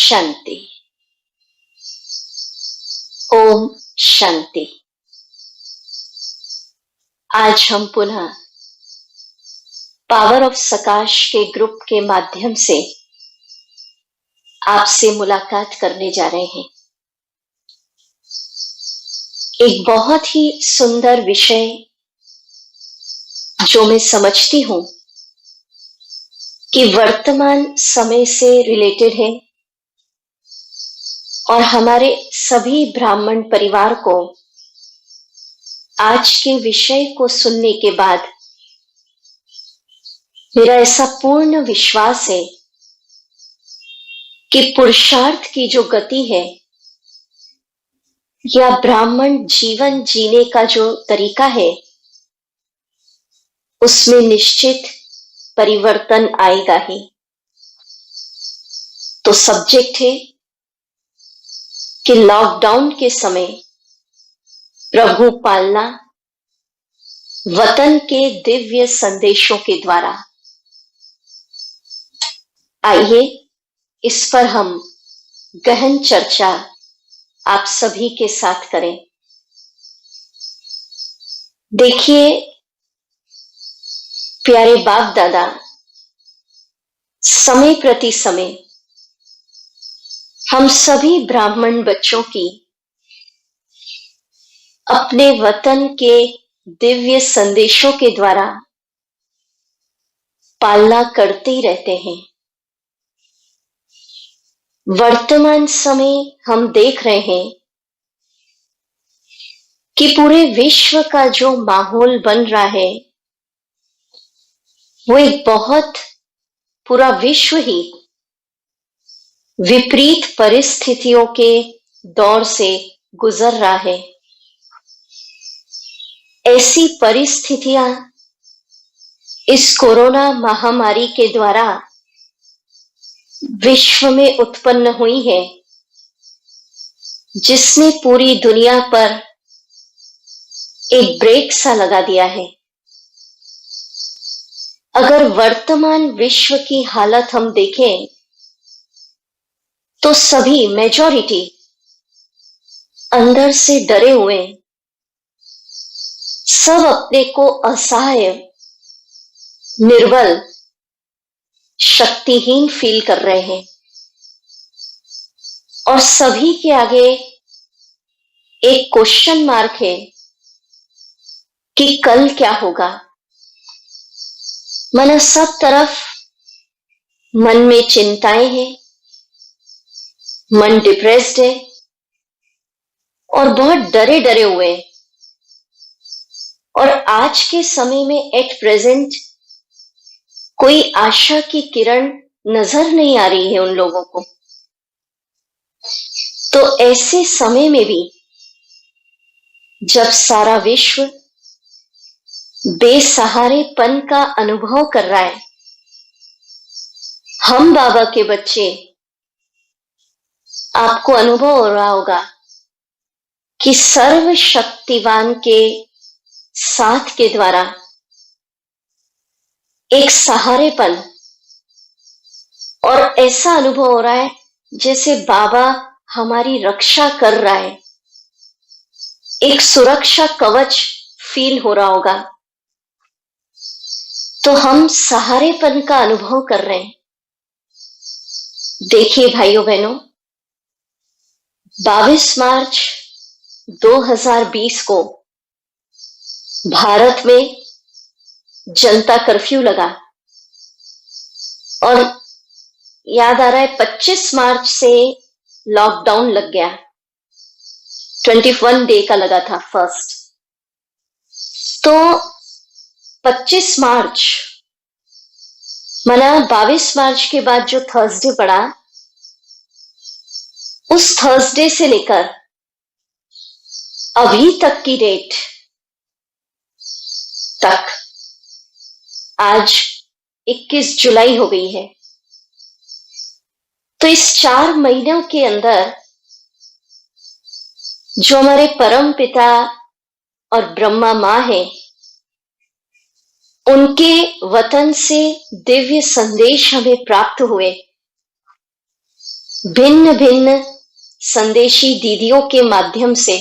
शांति। ओम शांति। आज हम पुनः पावर ऑफ सकाश के ग्रुप के माध्यम से आपसे मुलाकात करने जा रहे हैं। एक बहुत ही सुंदर विषय जो मैं समझती हूं कि वर्तमान समय से रिलेटेड है और हमारे सभी ब्राह्मण परिवार को आज के विषय को सुनने के बाद मेरा ऐसा पूर्ण विश्वास है कि पुरुषार्थ की जो गति है या ब्राह्मण जीवन जीने का जो तरीका है उसमें निश्चित परिवर्तन आएगा ही। तो सब्जेक्ट है कि लॉकडाउन के समय प्रभु पालना वतन के दिव्य संदेशों के द्वारा। आइए इस पर हम गहन चर्चा आप सभी के साथ करें। देखिए प्यारे बाप दादा, समय प्रति समय हम सभी ब्राह्मण बच्चों की अपने वतन के दिव्य संदेशों के द्वारा पालना करते ही रहते हैं। वर्तमान समय हम देख रहे हैं कि पूरे विश्व का जो माहौल बन रहा है वो एक बहुत पूरा विश्व ही विपरीत परिस्थितियों के दौर से गुजर रहा है। ऐसी परिस्थितियां इस कोरोना महामारी के द्वारा विश्व में उत्पन्न हुई है, जिसने पूरी दुनिया पर एक ब्रेक सा लगा दिया है। अगर वर्तमान विश्व की हालत हम देखें तो सभी मेजॉरिटी अंदर से डरे हुए, सब अपने को असहाय, निर्बल, शक्तिहीन फील कर रहे हैं और सभी के आगे एक क्वेश्चन मार्क है कि कल क्या होगा। मन सब तरफ मन में चिंताएं हैं, मन डिप्रेस्ड है और बहुत डरे डरे हुए हैं। और आज के समय में एट प्रेजेंट कोई आशा की किरण नजर नहीं आ रही है उन लोगों को। तो ऐसे समय में भी जब सारा विश्व बेसहारेपन का अनुभव कर रहा है, हम बाबा के बच्चे, आपको अनुभव हो रहा होगा कि सर्वशक्तिवान के साथ के द्वारा एक सहारेपन और ऐसा अनुभव हो रहा है जैसे बाबा हमारी रक्षा कर रहा है। एक सुरक्षा कवच फील हो रहा होगा। तो हम सहारेपन का अनुभव कर रहे हैं। देखिए भाइयों बहनों, 22 मार्च 2020 को भारत में जनता कर्फ्यू लगा और याद आ रहा है 25 मार्च से लॉकडाउन लग गया। 21 डे का लगा था फर्स्ट। तो 25 मार्च माना 22 मार्च के बाद जो थर्सडे पड़ा, उस थर्सडे से लेकर अभी तक की डेट तक आज 21 जुलाई हो गई है। तो इस 4 महीनों के अंदर जो हमारे परम पिता और ब्रह्मा मां है, उनके वतन से दिव्य संदेश हमें प्राप्त हुए भिन्न भिन्न संदेशी दीदियों के माध्यम से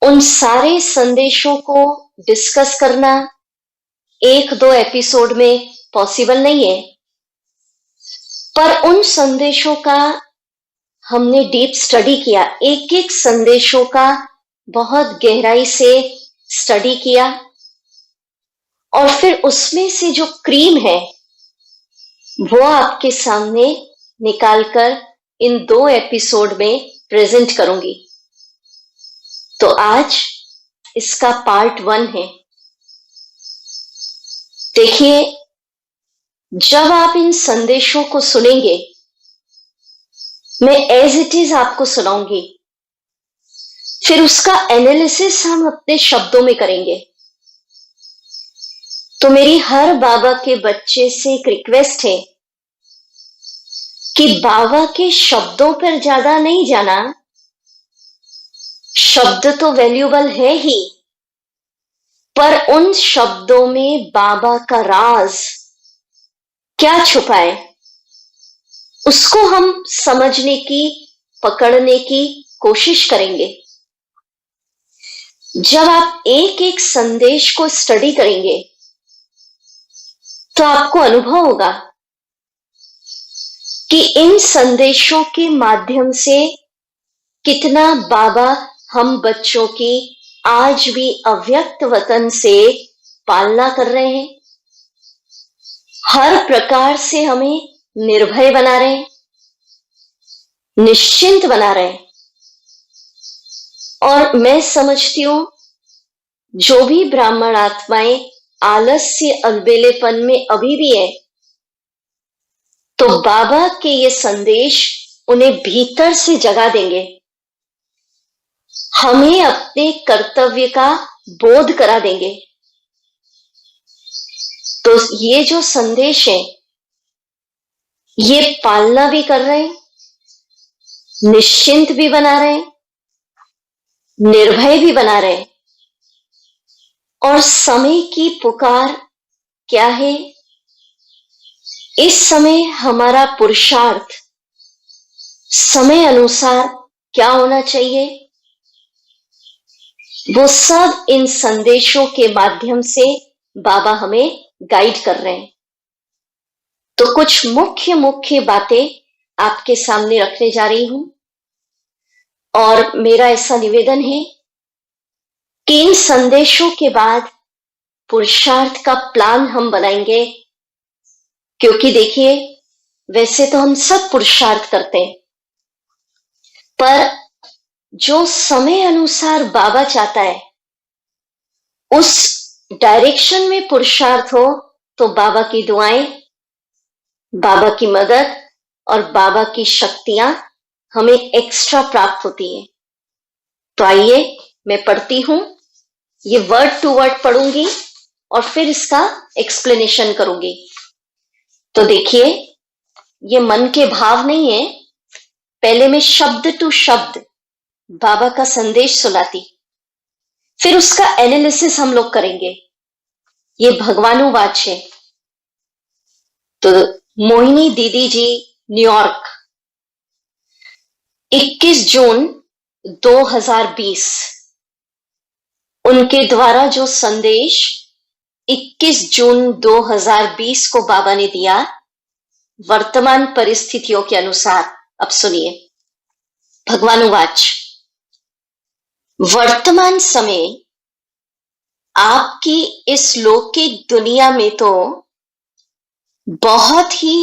उन सारे संदेशों को डिस्कस करना एक दो एपिसोड में पॉसिबल नहीं है, पर उन संदेशों का हमने डीप स्टडी किया, एक एक संदेशों का बहुत गहराई से स्टडी किया और फिर उसमें से जो क्रीम है वो आपके सामने निकालकर इन 2 एपिसोड में प्रेजेंट करूंगी। तो आज इसका पार्ट 1 है। देखिए, जब आप इन संदेशों को सुनेंगे, मैं एज इट इज आपको सुनाऊंगी, फिर उसका एनालिसिस हम अपने शब्दों में करेंगे। तो मेरी हर बाबा के बच्चे से एक रिक्वेस्ट है कि बाबा के शब्दों पर ज्यादा नहीं जाना। शब्द तो वैल्यूबल है ही, पर उन शब्दों में बाबा का राज क्या छुपा है उसको हम समझने की, पकड़ने की कोशिश करेंगे। जब आप एक एक संदेश को स्टडी करेंगे तो आपको अनुभव होगा कि इन संदेशों के माध्यम से कितना बाबा हम बच्चों की आज भी अव्यक्त वतन से पालना कर रहे हैं, हर प्रकार से हमें निर्भय बना रहे हैं, निश्चिंत बना रहे हैं। और मैं समझती हूं जो भी ब्राह्मण आत्माएं आलस्य अलबेलेपन में अभी भी है, तो बाबा के ये संदेश उन्हें भीतर से जगा देंगे, हमें अपने कर्तव्य का बोध करा देंगे। तो ये जो संदेश है ये पालना भी कर रहे हैं, निश्चिंत भी बना रहे हैं, निर्भय भी बना रहे हैं। और समय की पुकार क्या है? इस समय हमारा पुरुषार्थ समय अनुसार क्या होना चाहिए, वो सब इन संदेशों के माध्यम से बाबा हमें गाइड कर रहे हैं। तो कुछ मुख्य मुख्य बातें आपके सामने रखने जा रही हूं और मेरा ऐसा निवेदन है कि इन संदेशों के बाद पुरुषार्थ का प्लान हम बनाएंगे, क्योंकि देखिए, वैसे तो हम सब पुरुषार्थ करते हैं, पर जो समय अनुसार बाबा चाहता है उस डायरेक्शन में पुरुषार्थ हो, तो बाबा की दुआएं, बाबा की मदद और बाबा की शक्तियां हमें एक्स्ट्रा प्राप्त होती है। तो आइए मैं पढ़ती हूं, ये वर्ड टू वर्ड पढ़ूंगी और फिर इसका एक्सप्लेनेशन करूंगी। तो देखिए, ये मन के भाव नहीं है, पहले मैं शब्द टू शब्द बाबा का संदेश सुनाती, फिर उसका एनालिसिस हम लोग करेंगे। ये भगवानुवाच है। तो मोहिनी दीदी जी, न्यूयॉर्क, 21 जून 2020, उनके द्वारा जो संदेश 21 जून 2020 को बाबा ने दिया, वर्तमान परिस्थितियों के अनुसार। अब सुनिए, भगवानुवाच। वर्तमान समय आपकी इस लौकिक दुनिया में तो बहुत ही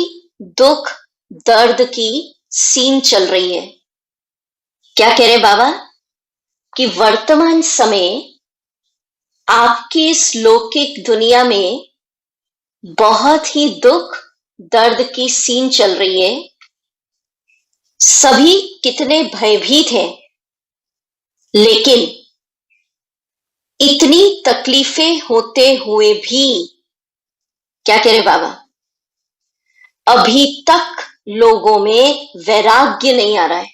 दुख दर्द की सीन चल रही है। क्या कह रहे बाबा कि वर्तमान समय आपकी इस लौकिक दुनिया में बहुत ही दुख दर्द की सीन चल रही है। सभी कितने भयभीत हैं, लेकिन इतनी तकलीफें होते हुए भी, क्या कह रहे बाबा, अभी तक लोगों में वैराग्य नहीं आ रहा है।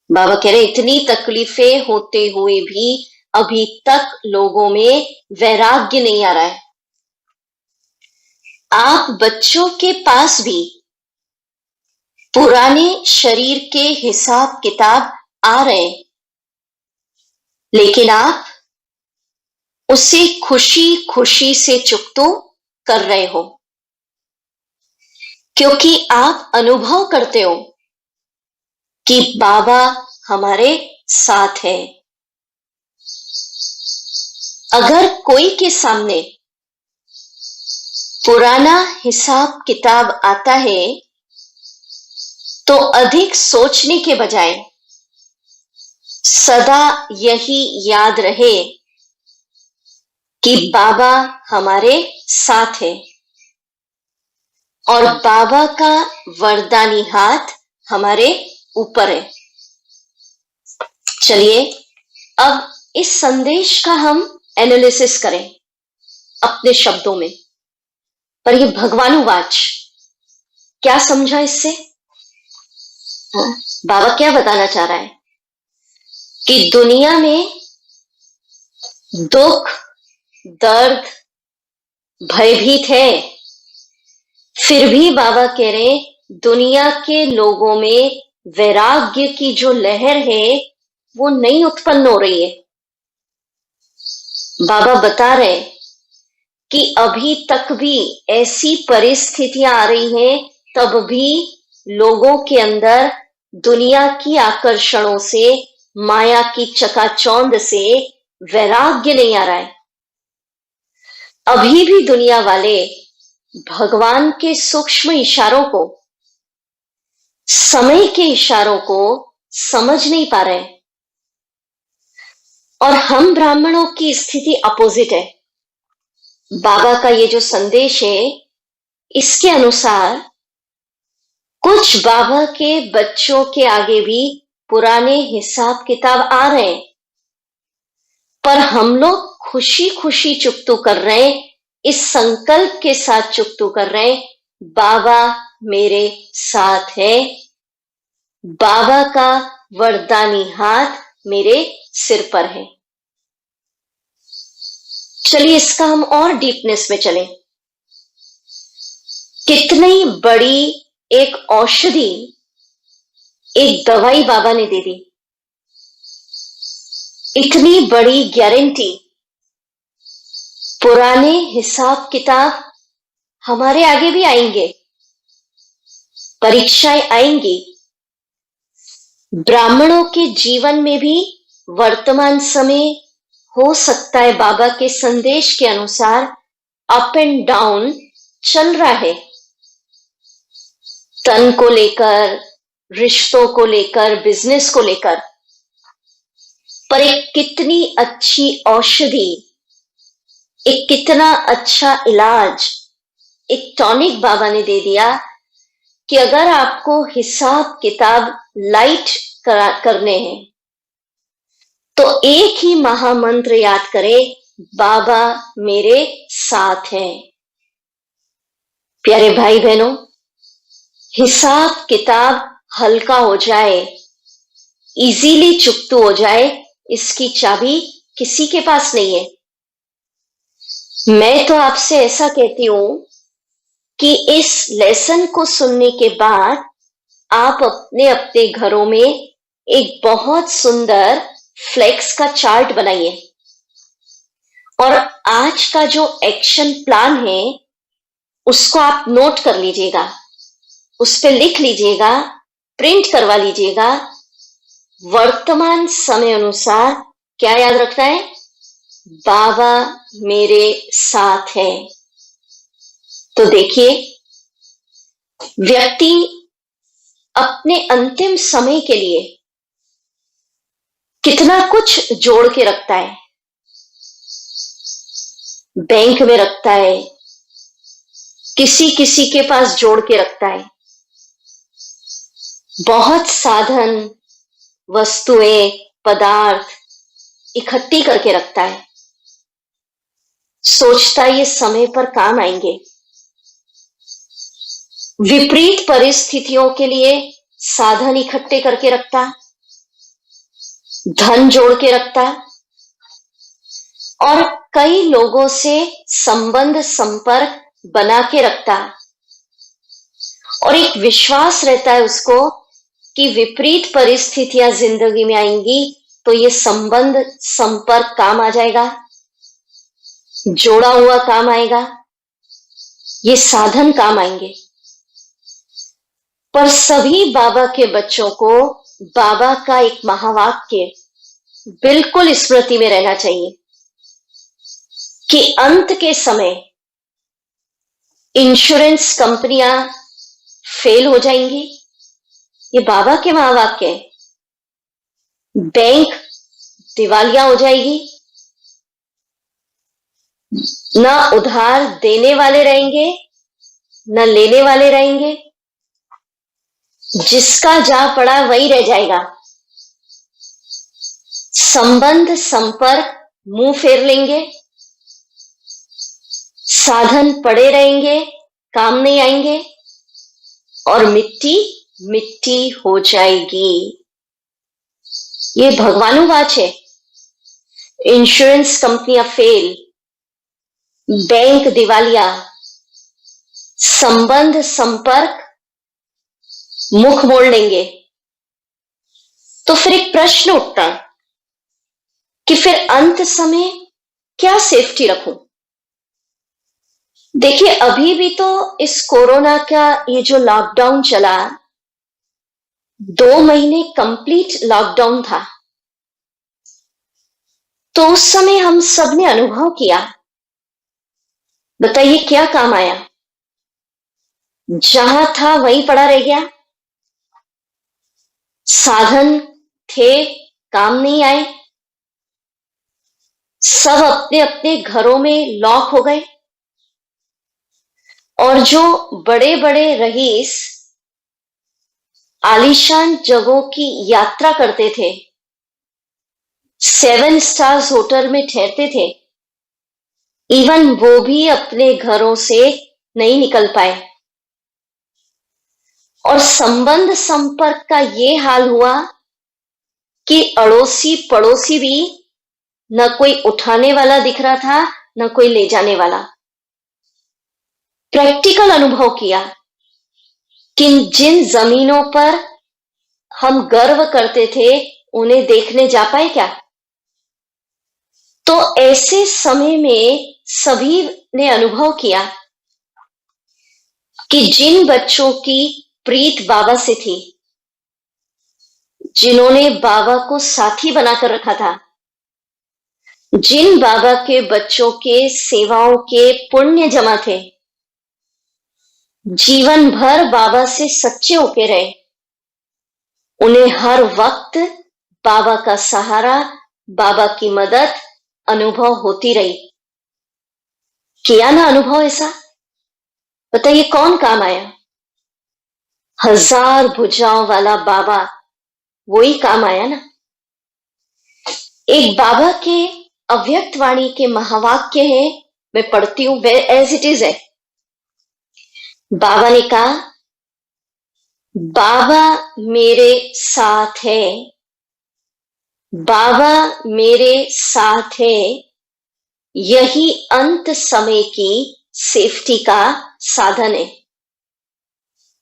बाबा कह रहे इतनी तकलीफें होते हुए भी अभी तक लोगों में वैराग्य नहीं आ रहा है। आप बच्चों के पास भी पुराने शरीर के हिसाब किताब आ रहे, लेकिन आप उसे खुशी खुशी से चुकतो कर रहे हो, क्योंकि आप अनुभव करते हो कि बाबा हमारे साथ है। अगर कोई के सामने पुराना हिसाब किताब आता है तो अधिक सोचने के बजाय सदा यही याद रहे कि बाबा हमारे साथ है और बाबा का वरदानी हाथ हमारे ऊपर है। चलिए अब इस संदेश का हम एनालिसिस करें अपने शब्दों में। पर ये भगवानुवाच, क्या समझा इससे? बाबा क्या बताना चाह रहा है कि दुनिया में दुख, दर्द, भयभीत है, फिर भी बाबा कह रहे दुनिया के लोगों में वैराग्य की जो लहर है वो नहीं उत्पन्न हो रही है। बाबा बता रहे कि अभी तक भी ऐसी परिस्थितियां आ रही हैं, तब भी लोगों के अंदर दुनिया की आकर्षणों से, माया की चकाचौंध से वैराग्य नहीं आ रहा है। अभी भी दुनिया वाले भगवान के सूक्ष्म इशारों को, समय के इशारों को समझ नहीं पा रहे। और हम ब्राह्मणों की स्थिति अपोजिट है। बाबा का ये जो संदेश है, इसके अनुसार कुछ बाबा के बच्चों के आगे भी पुराने हिसाब किताब आ रहे हैं, पर हम लोग खुशी खुशी चुकतू कर रहे हैं, इस संकल्प के साथ चुकतू कर रहे हैं, बाबा मेरे साथ है, बाबा का वरदानी हाथ मेरे सिर पर है। चलिए इसका हम और डीपनेस में चलें। कितनी बड़ी एक औषधि, एक दवाई बाबा ने दे दी, इतनी बड़ी गारंटी। पुराने हिसाब किताब हमारे आगे भी आएंगे, परीक्षाएं आएंगी, ब्राह्मणों के जीवन में भी वर्तमान समय हो सकता है बाबा के संदेश के अनुसार अप एंड डाउन चल रहा है। तन को लेकर, रिश्तों को लेकर, बिजनेस को लेकर, पर एक कितनी अच्छी औषधि, एक कितना अच्छा इलाज, एक टॉनिक बाबा ने दे दिया कि अगर आपको हिसाब किताब लाइट करने हैं तो एक ही महामंत्र याद करें, बाबा मेरे साथ हैं। प्यारे भाई बहनों, हिसाब किताब हल्का हो जाए, इजीली चुकतू हो जाए, इसकी चाबी किसी के पास नहीं है। मैं तो आपसे ऐसा कहती हूं कि इस लेसन को सुनने के बाद आप अपने अपने घरों में एक बहुत सुंदर फ्लेक्स का चार्ट बनाइए और आज का जो एक्शन प्लान है उसको आप नोट कर लीजिएगा, उस पर लिख लीजिएगा, प्रिंट करवा लीजिएगा। वर्तमान समय अनुसार क्या याद रखना है? बाबा मेरे साथ है। तो देखिए, व्यक्ति अपने अंतिम समय के लिए कितना कुछ जोड़ के रखता है, बैंक में रखता है, किसी किसी के पास जोड़ के रखता है, बहुत साधन, वस्तुएं, पदार्थ इकट्ठी करके रखता है, सोचता है ये समय पर काम आएंगे। विपरीत परिस्थितियों के लिए साधन इकट्ठे करके रखता, धन जोड़ के रखता और कई लोगों से संबंध संपर्क बना के रखता और एक विश्वास रहता है उसको कि विपरीत परिस्थितियां जिंदगी में आएंगी तो ये संबंध संपर्क काम आ जाएगा, जोड़ा हुआ काम आएगा, ये साधन काम आएंगे। पर सभी बाबा के बच्चों को बाबा का एक महावाक्य बिल्कुल स्मृति में रहना चाहिए कि अंत के समय इंश्योरेंस कंपनियां फेल हो जाएंगी। ये बाबा के महावाक्य है। बैंक दिवालिया हो जाएगी, ना उधार देने वाले रहेंगे न लेने वाले रहेंगे, जिसका जा पड़ा वही रह जाएगा। संबंध संपर्क मुंह फेर लेंगे, साधन पड़े रहेंगे, काम नहीं आएंगे और मिट्टी मिट्टी हो जाएगी। ये भगवानुवाच है। इंश्योरेंस कंपनियां फेल, बैंक दिवालिया, संबंध संपर्क मुख मोड़ लेंगे। तो फिर एक प्रश्न उठता कि फिर अंत समय क्या सेफ्टी रखूं? देखिए, अभी भी तो इस कोरोना का ये जो लॉकडाउन चला, 2 महीने कंप्लीट लॉकडाउन था, तो उस समय हम सब ने अनुभव किया। बताइए क्या काम आया? जहां था वहीं पड़ा रह गया। साधन थे, काम नहीं आए, सब अपने अपने घरों में लॉक हो गए। और जो बड़े बड़े रईस आलीशान जगहों की यात्रा करते थे, 7 स्टार्स होटल में ठहरते थे, इवन वो भी अपने घरों से नहीं निकल पाए। और संबंध संपर्क का ये हाल हुआ कि अड़ोसी पड़ोसी भी न कोई उठाने वाला दिख रहा था, न कोई ले जाने वाला। प्रैक्टिकल अनुभव किया कि जिन जमीनों पर हम गर्व करते थे उन्हें देखने जा पाए क्या? तो ऐसे समय में सभी ने अनुभव किया कि जिन बच्चों की प्रीत बाबा से थी, जिन्होंने बाबा को साथी बनाकर रखा था, जिन बाबा के बच्चों के सेवाओं के पुण्य जमा थे, जीवन भर बाबा से सच्चे होके रहे, उन्हें हर वक्त बाबा का सहारा, बाबा की मदद अनुभव होती रही। किया ना अनुभव ऐसा? बताइए कौन काम आया? 1000 भुजाओं वाला बाबा, वही काम आया ना। एक बाबा के अव्यक्त वाणी के महावाक्य है, मैं पढ़ती हूं एज इट इज है। बाबा ने कहा, बाबा मेरे साथ है, बाबा मेरे साथ है, यही अंत समय की सेफ्टी का साधन है।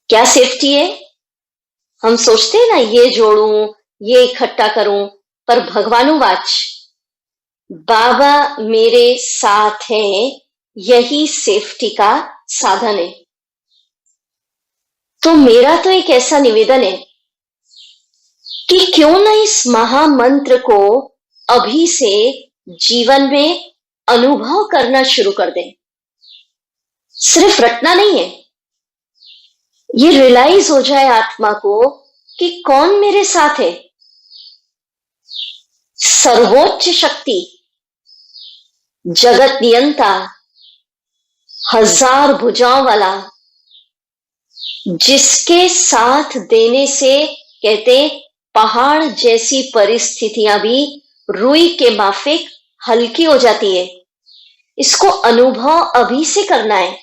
क्या सेफ्टी है? हम सोचते हैं ना, ये जोड़ूं, ये इकट्ठा करूं, पर भगवानुवाच, बाबा मेरे साथ है, यही सेफ्टी का साधन है। तो मेरा तो एक ऐसा निवेदन है कि क्यों ना इस महामंत्र को अभी से जीवन में अनुभव करना शुरू कर दें। सिर्फ रटना नहीं है, ये रियलाइज हो जाए आत्मा को कि कौन मेरे साथ है। सर्वोच्च शक्ति, जगत नियंता, 1000 भुजाओं वाला, जिसके साथ देने से कहते पहाड़ जैसी परिस्थितियां भी रुई के माफिक हल्की हो जाती है। इसको अनुभव अभी से करना है।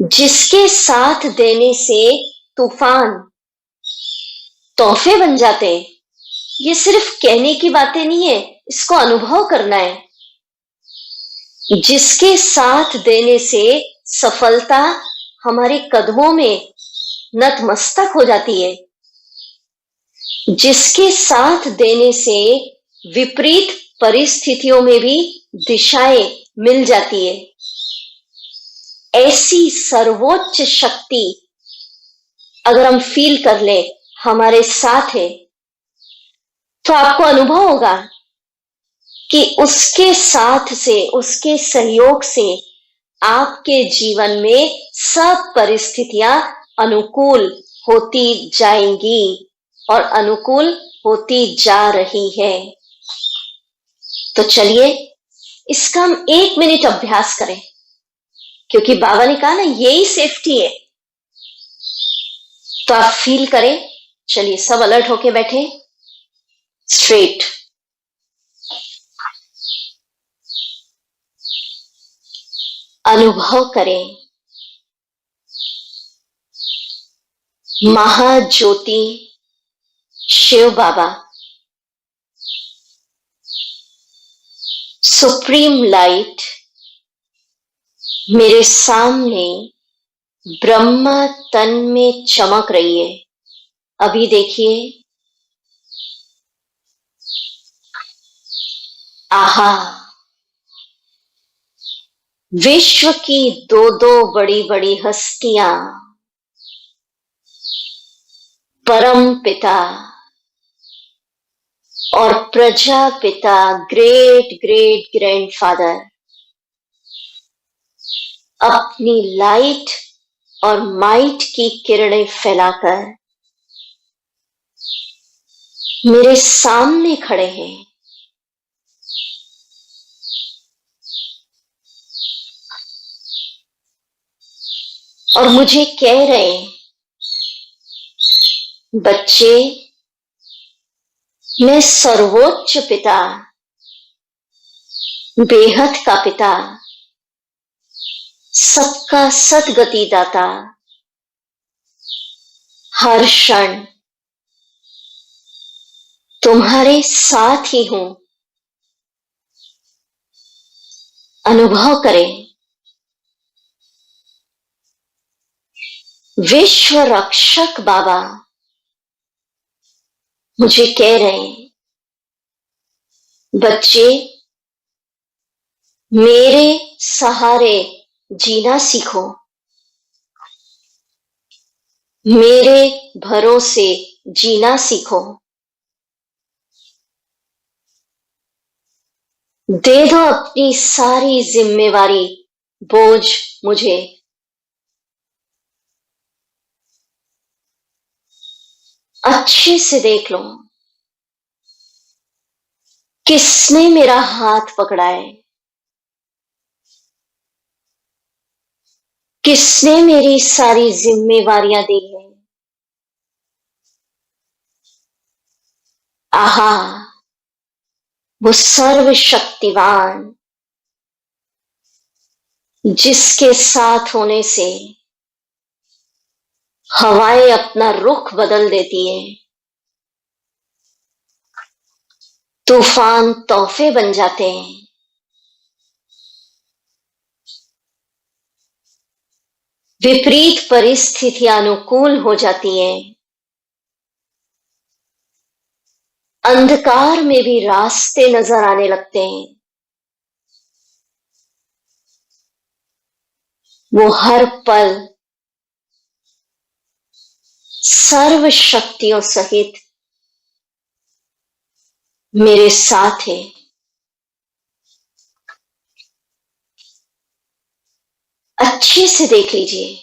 जिसके साथ देने से तूफान तोहफे बन जाते हैं। ये सिर्फ कहने की बातें नहीं है, इसको अनुभव करना है। जिसके साथ देने से सफलता हमारे कदमों में नतमस्तक हो जाती है, जिसके साथ देने से विपरीत परिस्थितियों में भी दिशाएं मिल जाती है, ऐसी सर्वोच्च शक्ति अगर हम फील कर ले हमारे साथ है, तो आपको अनुभव होगा कि उसके साथ से, उसके सहयोग से आपके जीवन में सब परिस्थितियां अनुकूल होती जाएंगी और अनुकूल होती जा रही है। तो चलिए इसका हम 1 मिनट अभ्यास करें, क्योंकि बाबा ने कहा ना यही सेफ्टी है। तो आप फील करें। चलिए सब अलर्ट होके बैठे, स्ट्रेट, अनुभव करें महाज्योति शिव बाबा, सुप्रीम लाइट मेरे सामने ब्रह्मा तन में चमक रही है। अभी देखिए, आहा, विश्व की दो दो बड़ी बड़ी हस्तियां, परम पिता और प्रजापिता, ग्रेट ग्रेट ग्रैंडफादर, अपनी लाइट और माइट की किरणें फैलाकर मेरे सामने खड़े हैं। और मुझे कह रहे हैं, बच्चे, मैं सर्वोच्च पिता, बेहद का पिता, सबका सद्गति दाता, हर क्षण तुम्हारे साथ ही हूं। अनुभव करें, विश्व रक्षक बाबा मुझे कह रहे हैं, बच्चे, मेरे सहारे जीना सीखो, मेरे भरोसे जीना सीखो। दे दो अपनी सारी जिम्मेवारी, बोझ मुझे। अच्छे से देख लो किसने मेरा हाथ पकड़ा है, किसने मेरी सारी जिम्मेवारियां दी है। आहा, वो सर्वशक्तिवान, जिसके साथ होने से हवाएं अपना रुख बदल देती है, तूफान तोहफे बन जाते हैं, विपरीत परिस्थितियां अनुकूल हो जाती हैं, अंधकार में भी रास्ते नजर आने लगते हैं। वो हर पल सर्व शक्तियों सहित मेरे साथ है। अच्छे से देख लीजिए,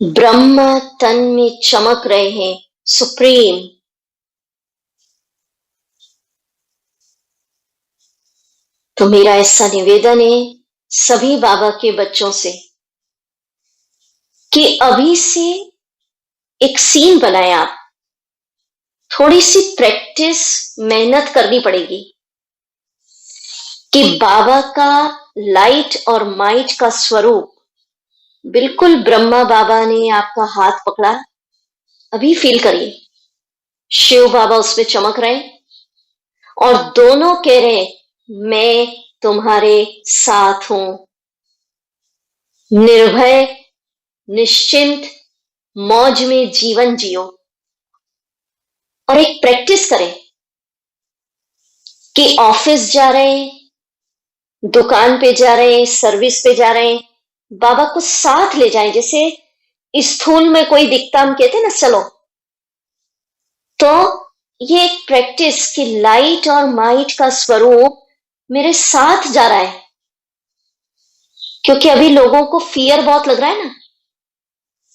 ब्रह्मा तन में चमक रहे हैं, सुप्रीम। तो मेरा ऐसा निवेदन है सभी बाबा के बच्चों से कि अभी से एक सीन बनाए आप, थोड़ी सी प्रैक्टिस, मेहनत करनी पड़ेगी कि बाबा का लाइट और माइट का स्वरूप, बिल्कुल ब्रह्मा बाबा ने आपका हाथ पकड़ा, अभी फील करिए शिव बाबा उसमें चमक रहे हैं और दोनों कह रहे हैं, मैं तुम्हारे साथ हूं। निर्भय, निश्चिंत, मौज में जीवन जियो। और एक प्रैक्टिस करें कि ऑफिस जा रहे हैं, दुकान पे जा रहे हैं, सर्विस पे जा रहे हैं, बाबा को साथ ले जाएं। जैसे स्थूल में कोई दिखता, हम कहते हैं ना चलो, तो ये एक प्रैक्टिस कि लाइट और माइट का स्वरूप मेरे साथ जा रहा है। क्योंकि अभी लोगों को फियर बहुत लग रहा है ना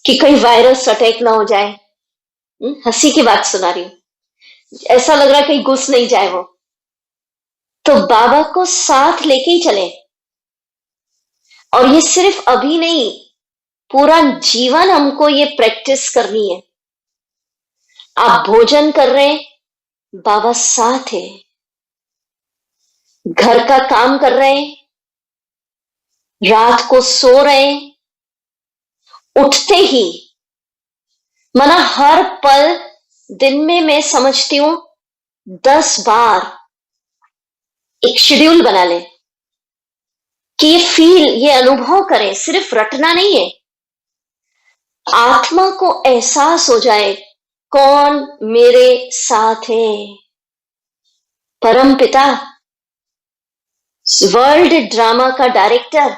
कि कहीं वायरस अटैक ना हो जाए। हंसी की बात सुना रही हूं, ऐसा लग रहा है कहीं घुस नहीं जाए वो। तो बाबा को साथ लेके ही चले। और ये सिर्फ अभी नहीं, पूरा जीवन हमको ये प्रैक्टिस करनी है। आप भोजन कर रहे हैं, बाबा साथ है। घर का काम कर रहे हैं, रात को सो रहे हैं, उठते ही, माना हर पल, दिन में मैं समझती हूं 10 बार एक शेड्यूल बना लें कि ये फील, ये अनुभव करें। सिर्फ रटना नहीं है, आत्मा को एहसास हो जाए कौन मेरे साथ है। परम पिता, वर्ल्ड ड्रामा का डायरेक्टर,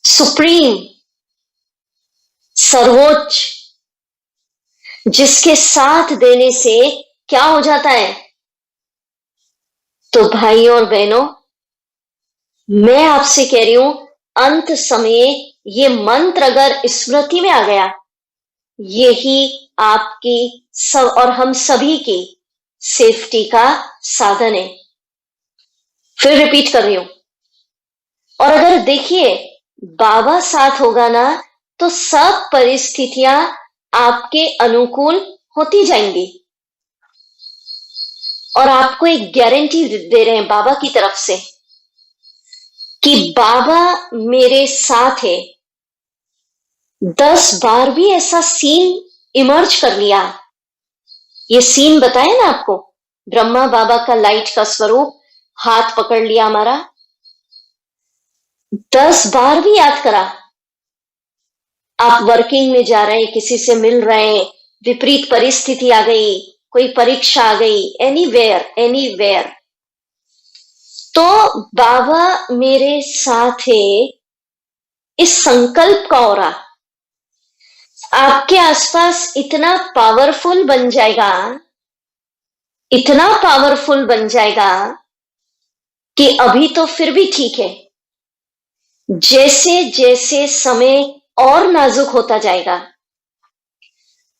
सुप्रीम, सर्वोच्च, जिसके साथ देने से क्या हो जाता है। तो भाइयों और बहनों, मैं आपसे कह रही हूं, अंत समय ये मंत्र अगर स्मृति में आ गया, यही आपकी सब और हम सभी की सेफ्टी का साधन है। फिर रिपीट कर रही हूं। और अगर देखिए बाबा साथ होगा ना, तो सब परिस्थितियां आपके अनुकूल होती जाएंगी। और आपको एक गारंटी दे रहे हैं बाबा की तरफ से कि बाबा मेरे साथ है। 10 बार भी ऐसा सीन इमर्ज कर लिया। ये सीन बताया ना आपको, ब्रह्मा बाबा का लाइट का स्वरूप हाथ पकड़ लिया हमारा, 10 बार भी याद करा। आप वर्किंग में जा रहे हैं, किसी से मिल रहे हैं, विपरीत परिस्थिति आ गई, कोई परीक्षा आ गई, एनीवेयर, तो बाबा मेरे साथ है, इस संकल्प का ऑरा आपके आसपास इतना पावरफुल बन जाएगा, इतना पावरफुल बन जाएगा कि अभी तो फिर भी ठीक है, जैसे जैसे समय और नाजुक होता जाएगा,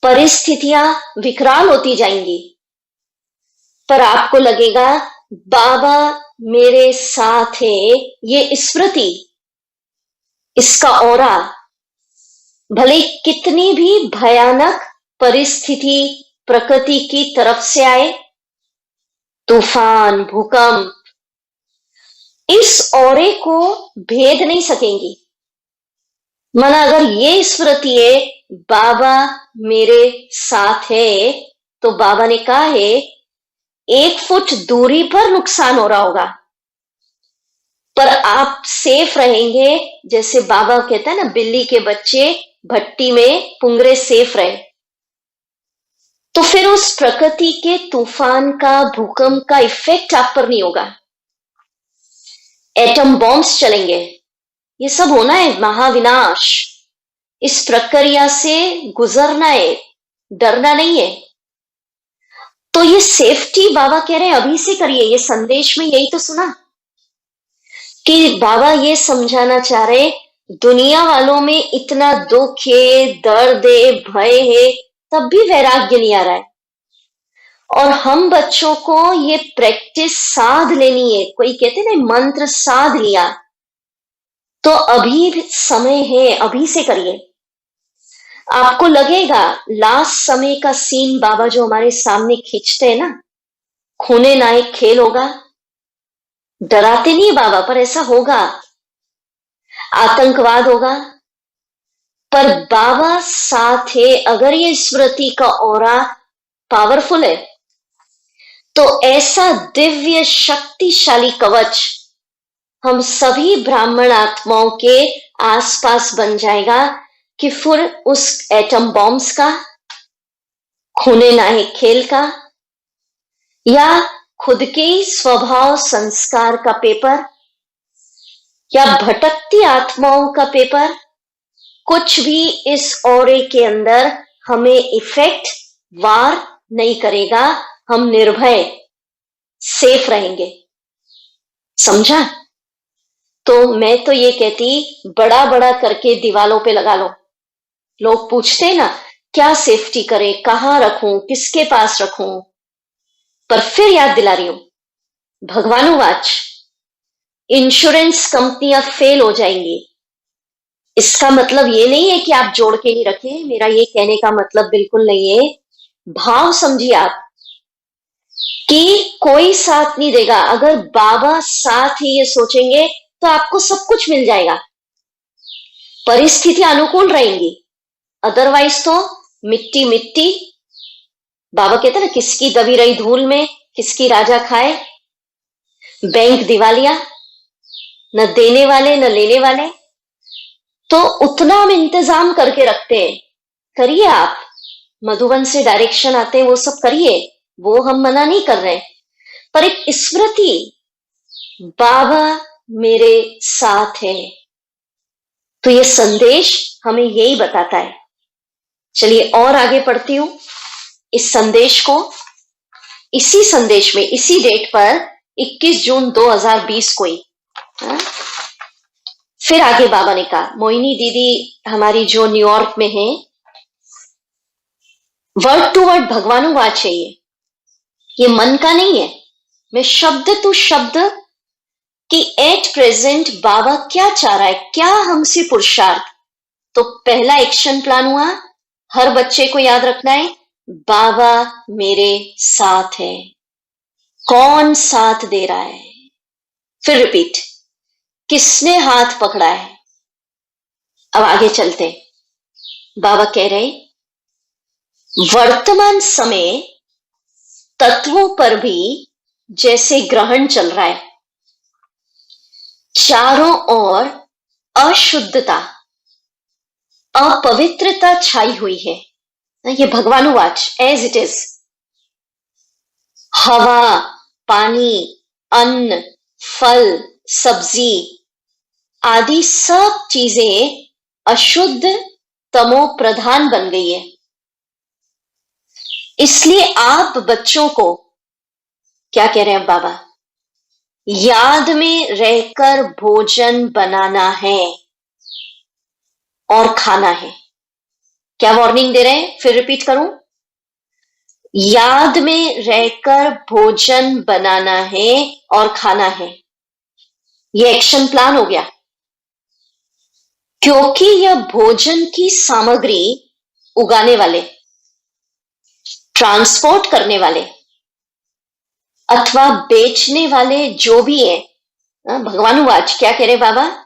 परिस्थितियां विकराल होती जाएंगी, पर आपको लगेगा बाबा मेरे साथ है। ये स्मृति, इसका ऑरा, भले कितनी भी भयानक परिस्थिति प्रकृति की तरफ से आए, तूफान, भूकंप, इस औरे को भेद नहीं सकेंगी। माना अगर ये स्मृति है बाबा मेरे साथ है, तो बाबा ने कहा है 1 फुट दूरी पर नुकसान हो रहा होगा, पर आप सेफ रहेंगे। जैसे बाबा कहता है ना, बिल्ली के बच्चे भट्टी में पुंगरे सेफ रहे। तो फिर उस प्रकृति के तूफान का, भूकंप का इफेक्ट आप पर नहीं होगा। एटम बॉम्ब्स चलेंगे, ये सब होना है, महाविनाश। इस प्रक्रिया से गुजरना है, डरना नहीं है। तो ये सेफ्टी बाबा कह रहे हैं अभी से करिए। ये संदेश में यही तो सुना कि बाबा ये समझाना चाह रहे, दुनिया वालों में इतना दुख है, दर्द है, भय है, तब भी वैराग्य नहीं आ रहा है। और हम बच्चों को ये प्रैक्टिस साध लेनी है। कोई कहते ना मंत्र साध लिया, तो अभी भी समय है, अभी से करिए। आपको लगेगा लास्ट समय का सीन बाबा जो हमारे सामने खींचते हैं ना, खूने नायक खेल होगा। डराते नहीं बाबा, पर ऐसा होगा, आतंकवाद होगा, पर बाबा साथ है। अगर ये स्मृति का ऑरा पावरफुल है, तो ऐसा दिव्य शक्तिशाली कवच हम सभी ब्राह्मण आत्माओं के आसपास बन जाएगा कि फिर उस एटम बॉम्ब्स का, खूने नाहिक खेल का, या खुद के ही स्वभाव संस्कार का पेपर, या भटकती आत्माओं का पेपर, कुछ भी इस ऑरे के अंदर हमें इफेक्ट वार नहीं करेगा। हम निर्भय सेफ रहेंगे। समझा? तो मैं तो ये कहती, बड़ा बड़ा करके दीवालों पे लगा लो। लोग पूछते ना क्या सेफ्टी करें, कहां रखूं, किसके पास रखूं, पर फिर याद दिला रही हूं, भगवानुवाच इंश्योरेंस कंपनियां फेल हो जाएंगी। इसका मतलब ये नहीं है कि आप जोड़ के नहीं रखें, मेरा ये कहने का मतलब बिल्कुल नहीं है। भाव समझिए आप कि कोई साथ नहीं देगा। अगर बाबा साथ ही ये सोचेंगे तो आपको सब कुछ मिल जाएगा, परिस्थितियां अनुकूल रहेंगी। अदरवाइज तो मिट्टी मिट्टी। बाबा कहते ना, किसकी दबी रही धूल में किसकी राजा खाए। बैंक दिवालिया, न देने वाले न लेने वाले। तो उतना हम इंतजाम करके रखते हैं। करिए आप, मधुबन से डायरेक्शन आते हैं वो सब करिए, वो हम मना नहीं कर रहे, पर एक स्मृति, बाबा मेरे साथ है। तो ये संदेश हमें यही बताता है। चलिए और आगे पढ़ती हूं इस संदेश को। इसी संदेश में इसी डेट पर 21 जून 2020 को ही फिर आगे बाबा ने कहा, मोहिनी दीदी हमारी जो न्यूयॉर्क में है, वर्ड टू वर्ड भगवानुवाच है ये मन का नहीं है। मैं शब्द टू शब्द कि एट प्रेजेंट बाबा क्या चाह रहा है, क्या हमसे पुरुषार्थ। तो पहला एक्शन प्लान हुआ, हर बच्चे को याद रखना है, बाबा मेरे साथ है। कौन साथ दे रहा है? फिर रिपीट, किसने हाथ पकड़ा है? अब आगे चलते। बाबा कह रहे, वर्तमान समय तत्वों पर भी जैसे ग्रहण चल रहा है, चारों ओर अशुद्धता, अपवित्रता छाई हुई है। ये भगवानुवाच एज इट इज। हवा, पानी, अन्न, फल, सब्जी आदि सब चीजें अशुद्ध, तमो प्रधान बन गई है। इसलिए आप बच्चों को क्या कह रहे हैं बाबा? याद में रहकर भोजन बनाना है और खाना है। क्या वार्निंग दे रहे हैं? फिर रिपीट करूं, याद में रहकर भोजन बनाना है और खाना है। ये एक्शन प्लान हो गया, क्योंकि यह भोजन की सामग्री उगाने वाले, ट्रांसपोर्ट करने वाले अथवा बेचने वाले जो भी है, भगवानुवाच क्या कह रहे बाबा?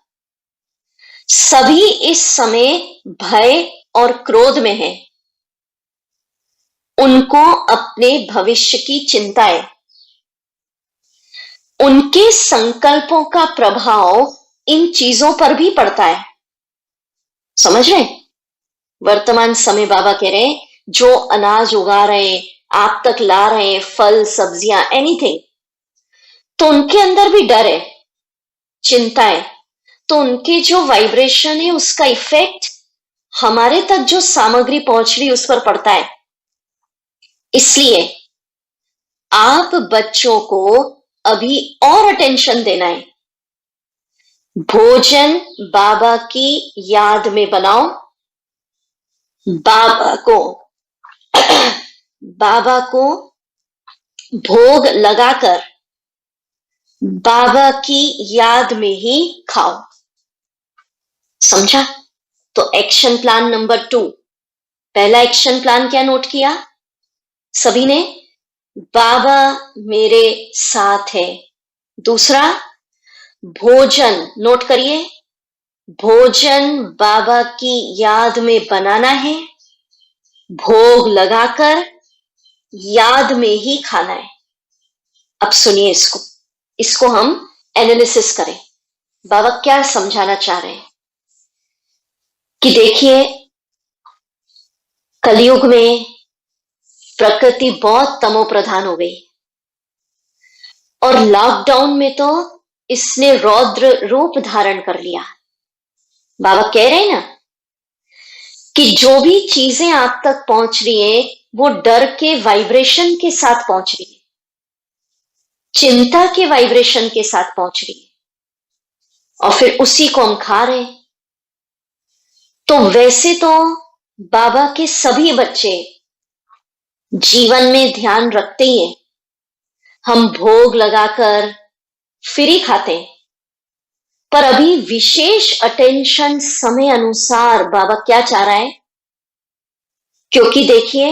सभी इस समय भय और क्रोध में है। उनको अपने भविष्य की चिंता है। उनके संकल्पों का प्रभाव इन चीजों पर भी पड़ता है। समझ रहे? वर्तमान समय बाबा कह रहे हैं, जो अनाज उगा रहे हैं, आप तक ला रहे हैं, फल, सब्जियां, एनीथिंग, तो उनके अंदर भी डर है, चिंता है। तो उनके जो वाइब्रेशन है उसका इफेक्ट हमारे तक जो सामग्री पहुंच रही उस पर पड़ता है। इसलिए आप बच्चों को अभी और अटेंशन देना है। भोजन बाबा की याद में बनाओ। बाबा को भोग लगाकर बाबा की याद में ही खाओ। समझा? तो एक्शन प्लान नंबर 2, पहला एक्शन प्लान क्या नोट किया सभी ने? बाबा मेरे साथ है। दूसरा, भोजन नोट करिए, भोजन बाबा की याद में बनाना है, भोग लगाकर याद में ही खाना है। अब सुनिए इसको, इसको हम एनालिसिस करें। बाबा क्या समझाना चाह रहे हैं कि देखिए, कलयुग में प्रकृति बहुत तमो प्रधान हो गई और लॉकडाउन में तो इसने रौद्र रूप धारण कर लिया। बाबा कह रहे हैं ना कि जो भी चीजें आप तक पहुंच रही है वो डर के वाइब्रेशन के साथ पहुंच रही है, चिंता के वाइब्रेशन के साथ पहुंच रही है, और फिर उसी को हम खा रहे हैं। तो वैसे तो बाबा के सभी बच्चे जीवन में ध्यान रखते ही हैं, हम भोग लगाकर फिर ही खाते हैं, पर अभी विशेष अटेंशन समय अनुसार बाबा क्या चाह रहा है, क्योंकि देखिए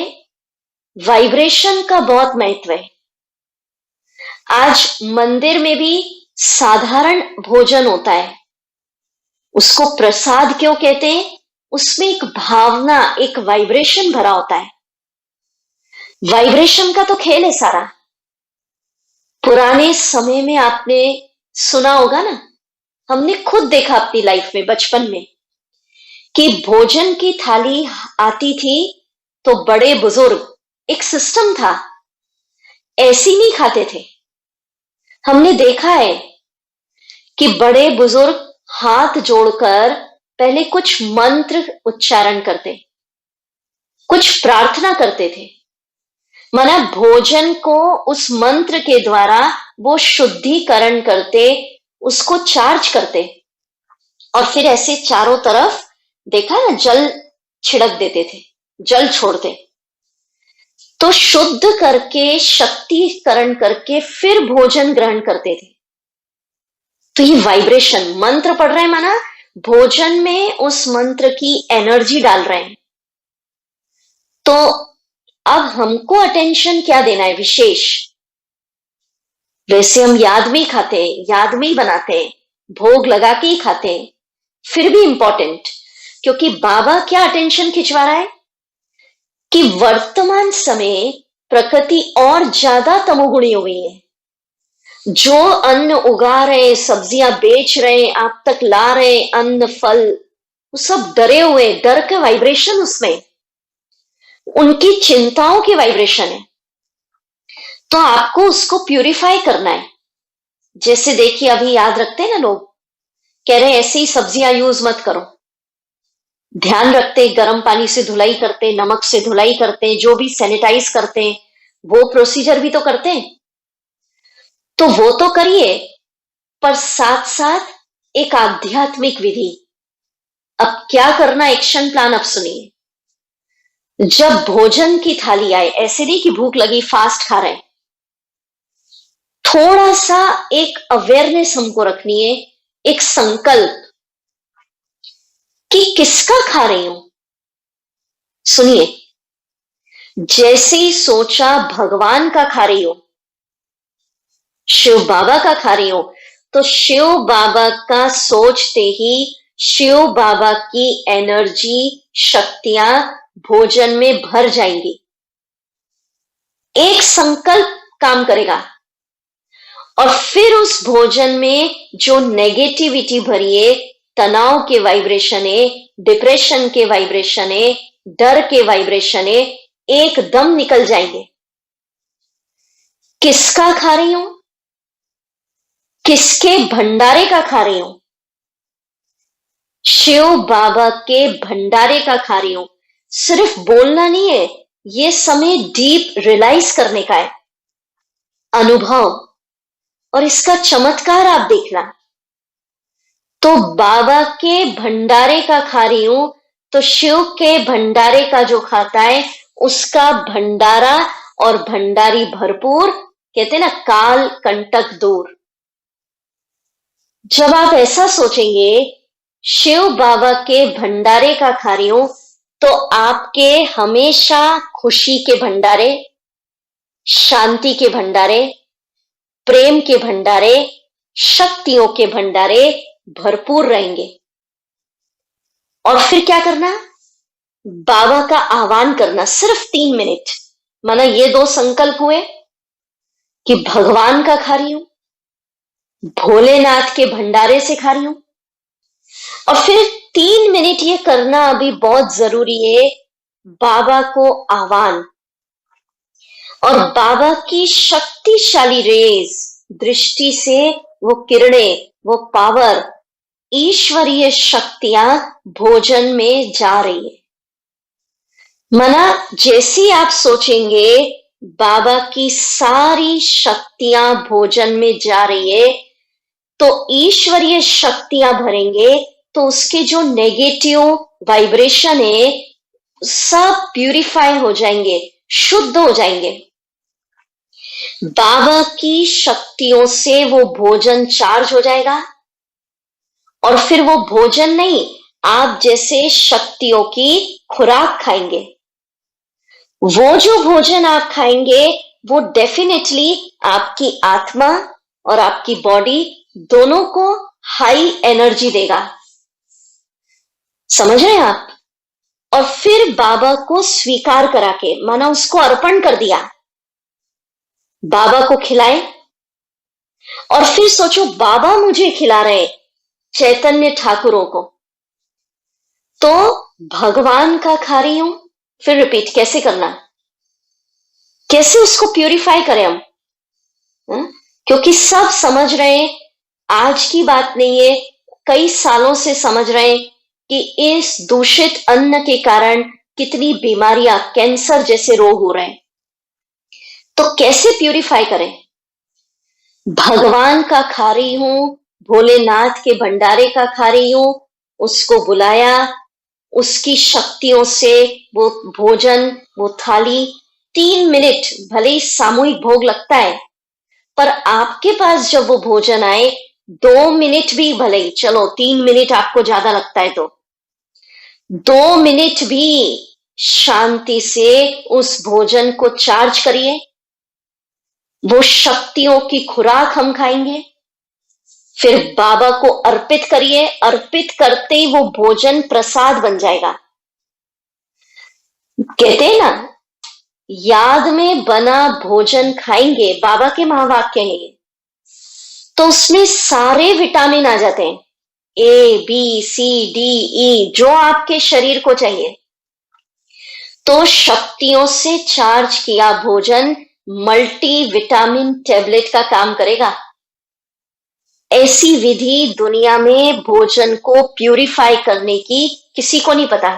वाइब्रेशन का बहुत महत्व है। आज मंदिर में भी साधारण भोजन होता है, उसको प्रसाद क्यों कहते हैं? उसमें एक भावना, एक वाइब्रेशन भरा होता है। वाइब्रेशन का तो खेल है सारा। पुराने समय में आपने सुना होगा ना, हमने खुद देखा अपनी लाइफ में बचपन में कि भोजन की थाली आती थी तो बड़े बुजुर्ग, एक सिस्टम था, ऐसी नहीं खाते थे। हमने देखा है कि बड़े बुजुर्ग हाथ जोड़कर पहले कुछ मंत्र उच्चारण करते, कुछ प्रार्थना करते थे, माना भोजन को उस मंत्र के द्वारा वो शुद्धिकरण करते, उसको चार्ज करते, और फिर ऐसे चारों तरफ देखा ना जल छिड़क देते थे, जल छोड़ते, तो शुद्ध करके शक्तिकरण करके फिर भोजन ग्रहण करते थे। तो ये वाइब्रेशन, मंत्र पढ़ रहे हैं माना भोजन में उस मंत्र की एनर्जी डाल रहे हैं। तो अब हमको अटेंशन क्या देना है विशेष? वैसे हम याद में ही खाते हैं, याद में ही बनाते हैं, भोग लगा के ही खाते हैं, फिर भी इंपॉर्टेंट, क्योंकि बाबा क्या अटेंशन खिंचवा रहा है कि वर्तमान समय प्रकृति और ज्यादा तमोगुणी हो गई है। जो अन्न उगा रहे, सब्जियां बेच रहे, आप तक ला रहे, अन्न फल, वो सब डरे हुए, डर का वाइब्रेशन उसमें, उनकी चिंताओं की वाइब्रेशन है। तो आपको उसको प्यूरिफाई करना है। जैसे देखिए अभी याद रखते हैं ना, लोग कह रहे हैं ऐसी सब्जियां यूज मत करो, ध्यान रखते, गर्म पानी से धुलाई करते, नमक से धुलाई करते, जो भी सैनिटाइज करते हैं वो प्रोसीजर भी तो करते हैं। तो वो तो करिए, पर साथ साथ एक आध्यात्मिक विधि। अब क्या करना, एक्शन प्लान अब सुनिए। जब भोजन की थाली आए, ऐसे नहीं कि भूख लगी फास्ट खा रहे हैं, थोड़ा सा एक अवेयरनेस हमको रखनी है, एक संकल्प कि किसका खा रही हूं। सुनिए, जैसे ही सोचा भगवान का खा रही हो, शिव बाबा का खा रही हो, तो शिव बाबा का सोचते ही शिव बाबा की एनर्जी, शक्तियां भोजन में भर जाएंगी। एक संकल्प काम करेगा, और फिर उस भोजन में जो नेगेटिविटी भरी है, तनाव के वाइब्रेशन है, डिप्रेशन के वाइब्रेशन है, डर के वाइब्रेशन है, एकदम निकल जाएंगे। किसका खा रही हूं? किसके भंडारे का खा रही हूं? शिव बाबा के भंडारे का खा रही हूं। सिर्फ बोलना नहीं है, ये समय डीप रियलाइज करने का है, अनुभव, और इसका चमत्कार आप देखना। तो बाबा के भंडारे का खा रही हूं, तो शिव के भंडारे का जो खाता है उसका भंडारा और भंडारी भरपूर, कहते हैं ना काल कंटक दूर। जब आप ऐसा सोचेंगे शिव बाबा के भंडारे का खा रही हूं, तो आपके हमेशा खुशी के भंडारे, शांति के भंडारे, प्रेम के भंडारे, शक्तियों के भंडारे भरपूर रहेंगे। और फिर क्या करना? बाबा का आह्वान करना, सिर्फ 3 मिनट। माना ये 2 संकल्प हुए, कि भगवान का खा रही हूं, भोलेनाथ के भंडारे से खा रही हूं। और फिर 3 मिनट ये करना अभी बहुत जरूरी है, बाबा को आह्वान, और बाबा की शक्तिशाली रेज दृष्टि से, वो किरणें, वो पावर, ईश्वरीय शक्तियां भोजन में जा रही है। मना जैसी आप सोचेंगे बाबा की सारी शक्तियां भोजन में जा रही है, तो ईश्वरीय शक्तियां भरेंगे तो उसके जो नेगेटिव वाइब्रेशन है सब प्यूरिफाई हो जाएंगे, शुद्ध हो जाएंगे। बाबा की शक्तियों से वो भोजन चार्ज हो जाएगा, और फिर वो भोजन नहीं, आप जैसे शक्तियों की खुराक खाएंगे। वो जो भोजन आप खाएंगे वो डेफिनेटली आपकी आत्मा और आपकी बॉडी दोनों को हाई एनर्जी देगा। समझ रहे हैं आप? और फिर बाबा को स्वीकार करा के, माना उसको अर्पण कर दिया, बाबा को खिलाए, और फिर सोचो बाबा मुझे खिला रहे चैतन्य ठाकुरों को, तो भगवान का खा रही हूं। फिर रिपीट कैसे करना, कैसे उसको प्यूरिफाई करें हम? क्योंकि सब समझ रहे हैं, आज की बात नहीं है, कई सालों से समझ रहे हैं कि इस दूषित अन्न के कारण कितनी बीमारियां, कैंसर जैसे रोग हो रहे हैं। तो कैसे प्यूरिफाई करें? भगवान का खा रही हूं, भोलेनाथ के भंडारे का खा रही हूं, उसको बुलाया, उसकी शक्तियों से वो भोजन, वो थाली, 3 मिनट भले ही सामूहिक भोग लगता है, पर आपके पास जब वो भोजन आए, 2 मिनट भी भले ही, चलो 3 मिनट आपको ज्यादा लगता है तो 2 मिनट भी शांति से उस भोजन को चार्ज करिए। वो शक्तियों की खुराक हम खाएंगे, फिर बाबा को अर्पित करिए, अर्पित करते ही वो भोजन प्रसाद बन जाएगा। कहते हैं ना, याद में बना भोजन खाएंगे, बाबा के महावाक्य है, तो उसमें सारे विटामिन आ जाते हैं, A B C D E, जो आपके शरीर को चाहिए। तो शक्तियों से चार्ज किया भोजन मल्टी विटामिन टेबलेट का काम करेगा। ऐसी विधि दुनिया में भोजन को प्यूरिफाई करने की किसी को नहीं पता।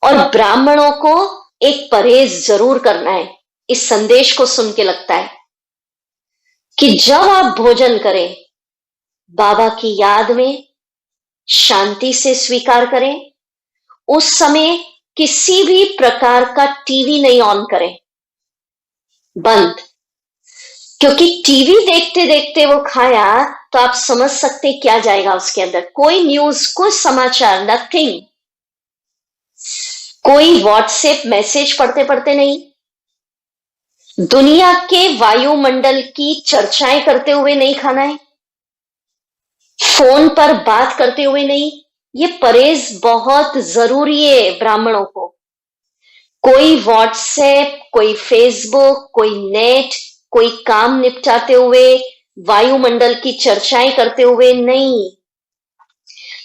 और ब्राह्मणों को एक परहेज जरूर करना है। इस संदेश को सुन के लगता है कि जब आप भोजन करें, बाबा की याद में शांति से स्वीकार करें। उस समय किसी भी प्रकार का टीवी नहीं ऑन करें, बंद। क्योंकि टीवी देखते देखते वो खाया तो आप समझ सकते क्या जाएगा उसके अंदर। कोई न्यूज, कोई समाचार, नथिंग। कोई व्हाट्सएप मैसेज पढ़ते पढ़ते नहीं, दुनिया के वायुमंडल की चर्चाएं करते हुए नहीं खाना है, फोन पर बात करते हुए नहीं। ये परहेज बहुत जरूरी है ब्राह्मणों को। कोई व्हाट्सएप, कोई फेसबुक, कोई नेट, कोई काम निपटाते हुए, वायुमंडल की चर्चाएं करते हुए नहीं।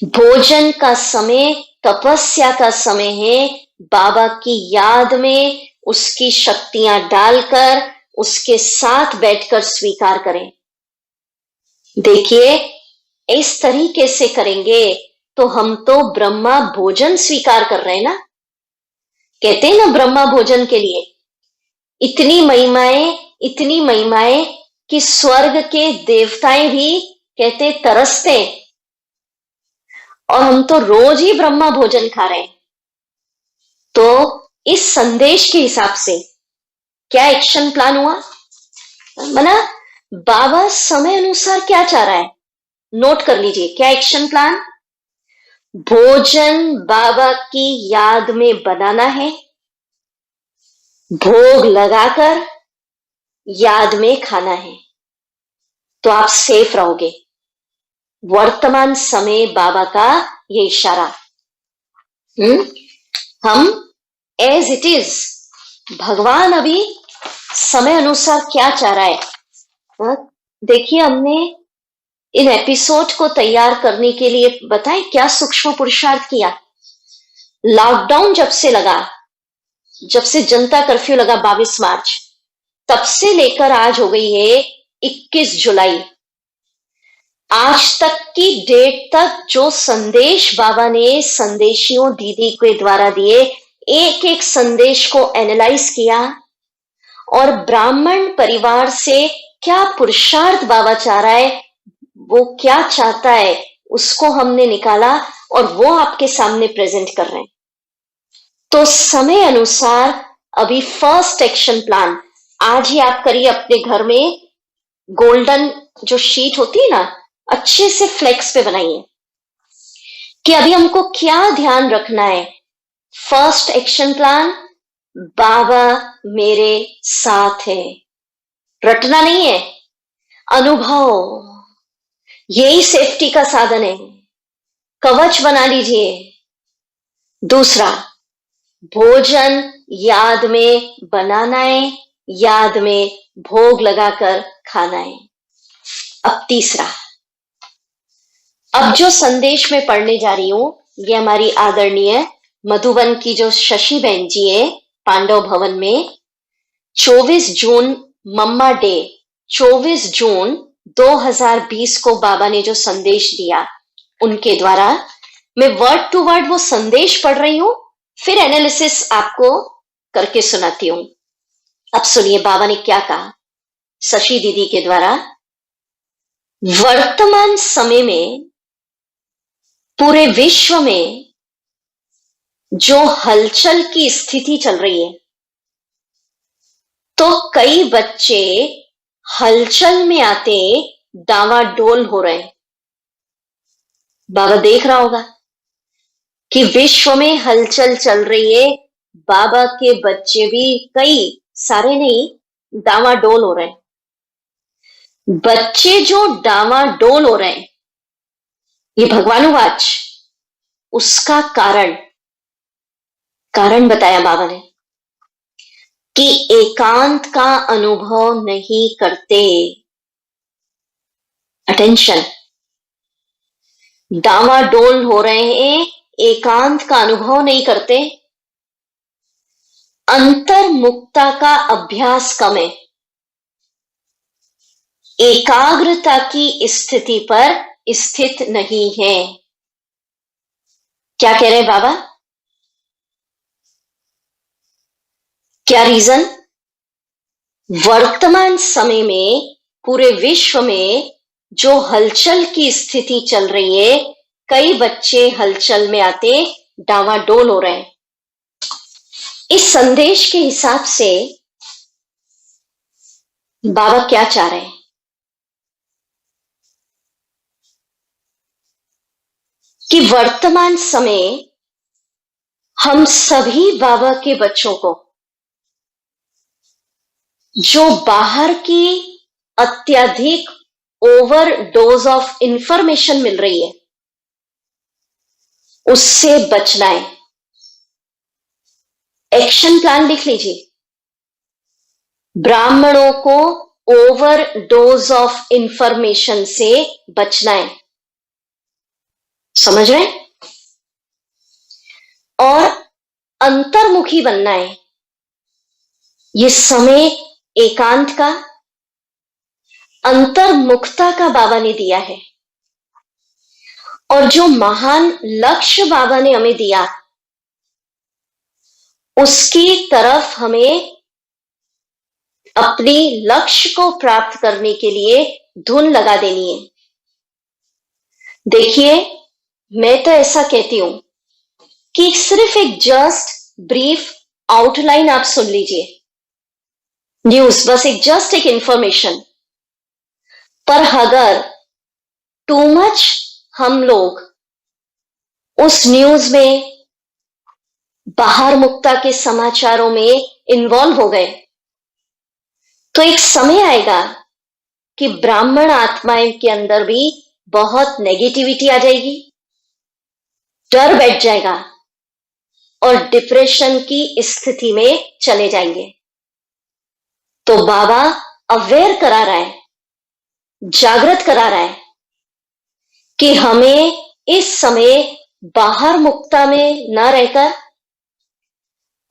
भोजन का समय तपस्या का समय है। बाबा की याद में उसकी शक्तियां डालकर उसके साथ बैठकर स्वीकार करें। देखिए, इस तरीके से करेंगे तो हम तो ब्रह्मा भोजन स्वीकार कर रहे हैं ना। कहते हैं ना, ब्रह्मा भोजन के लिए इतनी महिमाएं, इतनी महिमाएं कि स्वर्ग के देवताएं भी कहते तरसते, और हम तो रोज ही ब्रह्मा भोजन खा रहे हैं। तो इस संदेश के हिसाब से क्या एक्शन प्लान हुआ? मना बाबा समय अनुसार क्या चाह रहा है, नोट कर लीजिए। क्या एक्शन प्लान? भोजन बाबा की याद में बनाना है, भोग लगाकर याद में खाना है, तो आप सेफ रहोगे। वर्तमान समय बाबा का ये इशारा। हम एज इट इज, भगवान अभी समय अनुसार क्या चाह रहा है। हाँ, देखिए हमने इन एपिसोड को तैयार करने के लिए बताएं क्या सूक्ष्म पुरुषार्थ किया। लॉकडाउन जब से लगा, जब से जनता कर्फ्यू लगा 22 मार्च, तब से लेकर आज हो गई है 21 जुलाई, आज तक की डेट तक जो संदेश बाबा ने संदेशियों दीदी के द्वारा दिए, एक एक संदेश को एनालाइज किया और ब्राह्मण परिवार से क्या पुरुषार्थ बाबा चाह रहा है, वो क्या चाहता है, उसको हमने निकाला और वो आपके सामने प्रेजेंट कर रहे हैं। तो समय अनुसार अभी फर्स्ट एक्शन प्लान आज ही आप करिए अपने घर में। गोल्डन जो शीट होती है ना, अच्छे से फ्लेक्स पे बनाइए कि अभी हमको क्या ध्यान रखना है। फर्स्ट एक्शन प्लान, बाबा मेरे साथ है, रटना नहीं है, अनुभव, यही सेफ्टी का साधन है, कवच बना लीजिए। दूसरा, भोजन याद में बनाना है, याद में भोग लगाकर खाना है। अब तीसरा, अब जो संदेश में पढ़ने जा रही हूं, ये हमारी आदरणीय मधुबन की जो शशि बहन जी है, पांडव भवन में 24 जून मम्मा डे, 24 जून 2020 को बाबा ने जो संदेश दिया, उनके द्वारा मैं वर्ड टू वर्ड वो संदेश पढ़ रही हूं, फिर एनालिसिस आपको करके सुनाती हूं। अब सुनिए बाबा ने क्या कहा शशि दीदी के द्वारा। वर्तमान समय में पूरे विश्व में जो हलचल की स्थिति चल रही है, तो कई बच्चे हलचल में आते डावाडोल हो रहे हैं। बाबा देख रहा होगा कि विश्व में हलचल चल रही है, बाबा के बच्चे भी कई सारे नहीं डावाडोल हो रहे हैं। बच्चे जो डावाडोल हो रहे हैं, ये भगवानुवाच, उसका कारण बताया बाबा ने कि एकांत का अनुभव नहीं करते। अटेंशन, डावाडोल हो रहे हैं, एकांत का अनुभव नहीं करते, अंतर्मुखता का अभ्यास कम है, एकाग्रता की स्थिति पर स्थित नहीं है। क्या कह रहे हैं बाबा, क्या रीजन? वर्तमान समय में पूरे विश्व में जो हलचल की स्थिति चल रही है, कई बच्चे हलचल में आते डावाडोल हो रहे हैं। इस संदेश के हिसाब से बाबा क्या चाह रहे हैं कि वर्तमान समय हम सभी बाबा के बच्चों को जो बाहर की अत्यधिक ओवरडोज ऑफ इंफॉर्मेशन मिल रही है, उससे बचना है। एक्शन प्लान लिख लीजिए, ब्राह्मणों को ओवरडोज ऑफ इंफॉर्मेशन से बचना है, समझ रहे हैं? और अंतर्मुखी बनना है। ये समय एकांत का, अंतर्मुखता का बाबा ने दिया है। और जो महान लक्ष्य बाबा ने हमें दिया, उसकी तरफ हमें अपनी लक्ष्य को प्राप्त करने के लिए धुन लगा देनी है। देखिए, मैं तो ऐसा कहती हूं कि सिर्फ एक जस्ट ब्रीफ आउटलाइन आप सुन लीजिए, न्यूज, बस एक इंफॉर्मेशन, पर अगर टू मच हम लोग उस न्यूज में, बाहर मुक्ता के समाचारों में इन्वॉल्व हो गए, तो एक समय आएगा कि ब्राह्मण आत्माएं के अंदर भी बहुत नेगेटिविटी आ जाएगी, डर बैठ जाएगा और डिप्रेशन की स्थिति में चले जाएंगे। तो बाबा अवेयर करा रहा है, जागृत करा रहा है कि हमें इस समय बाहर मुक्ता में न रहकर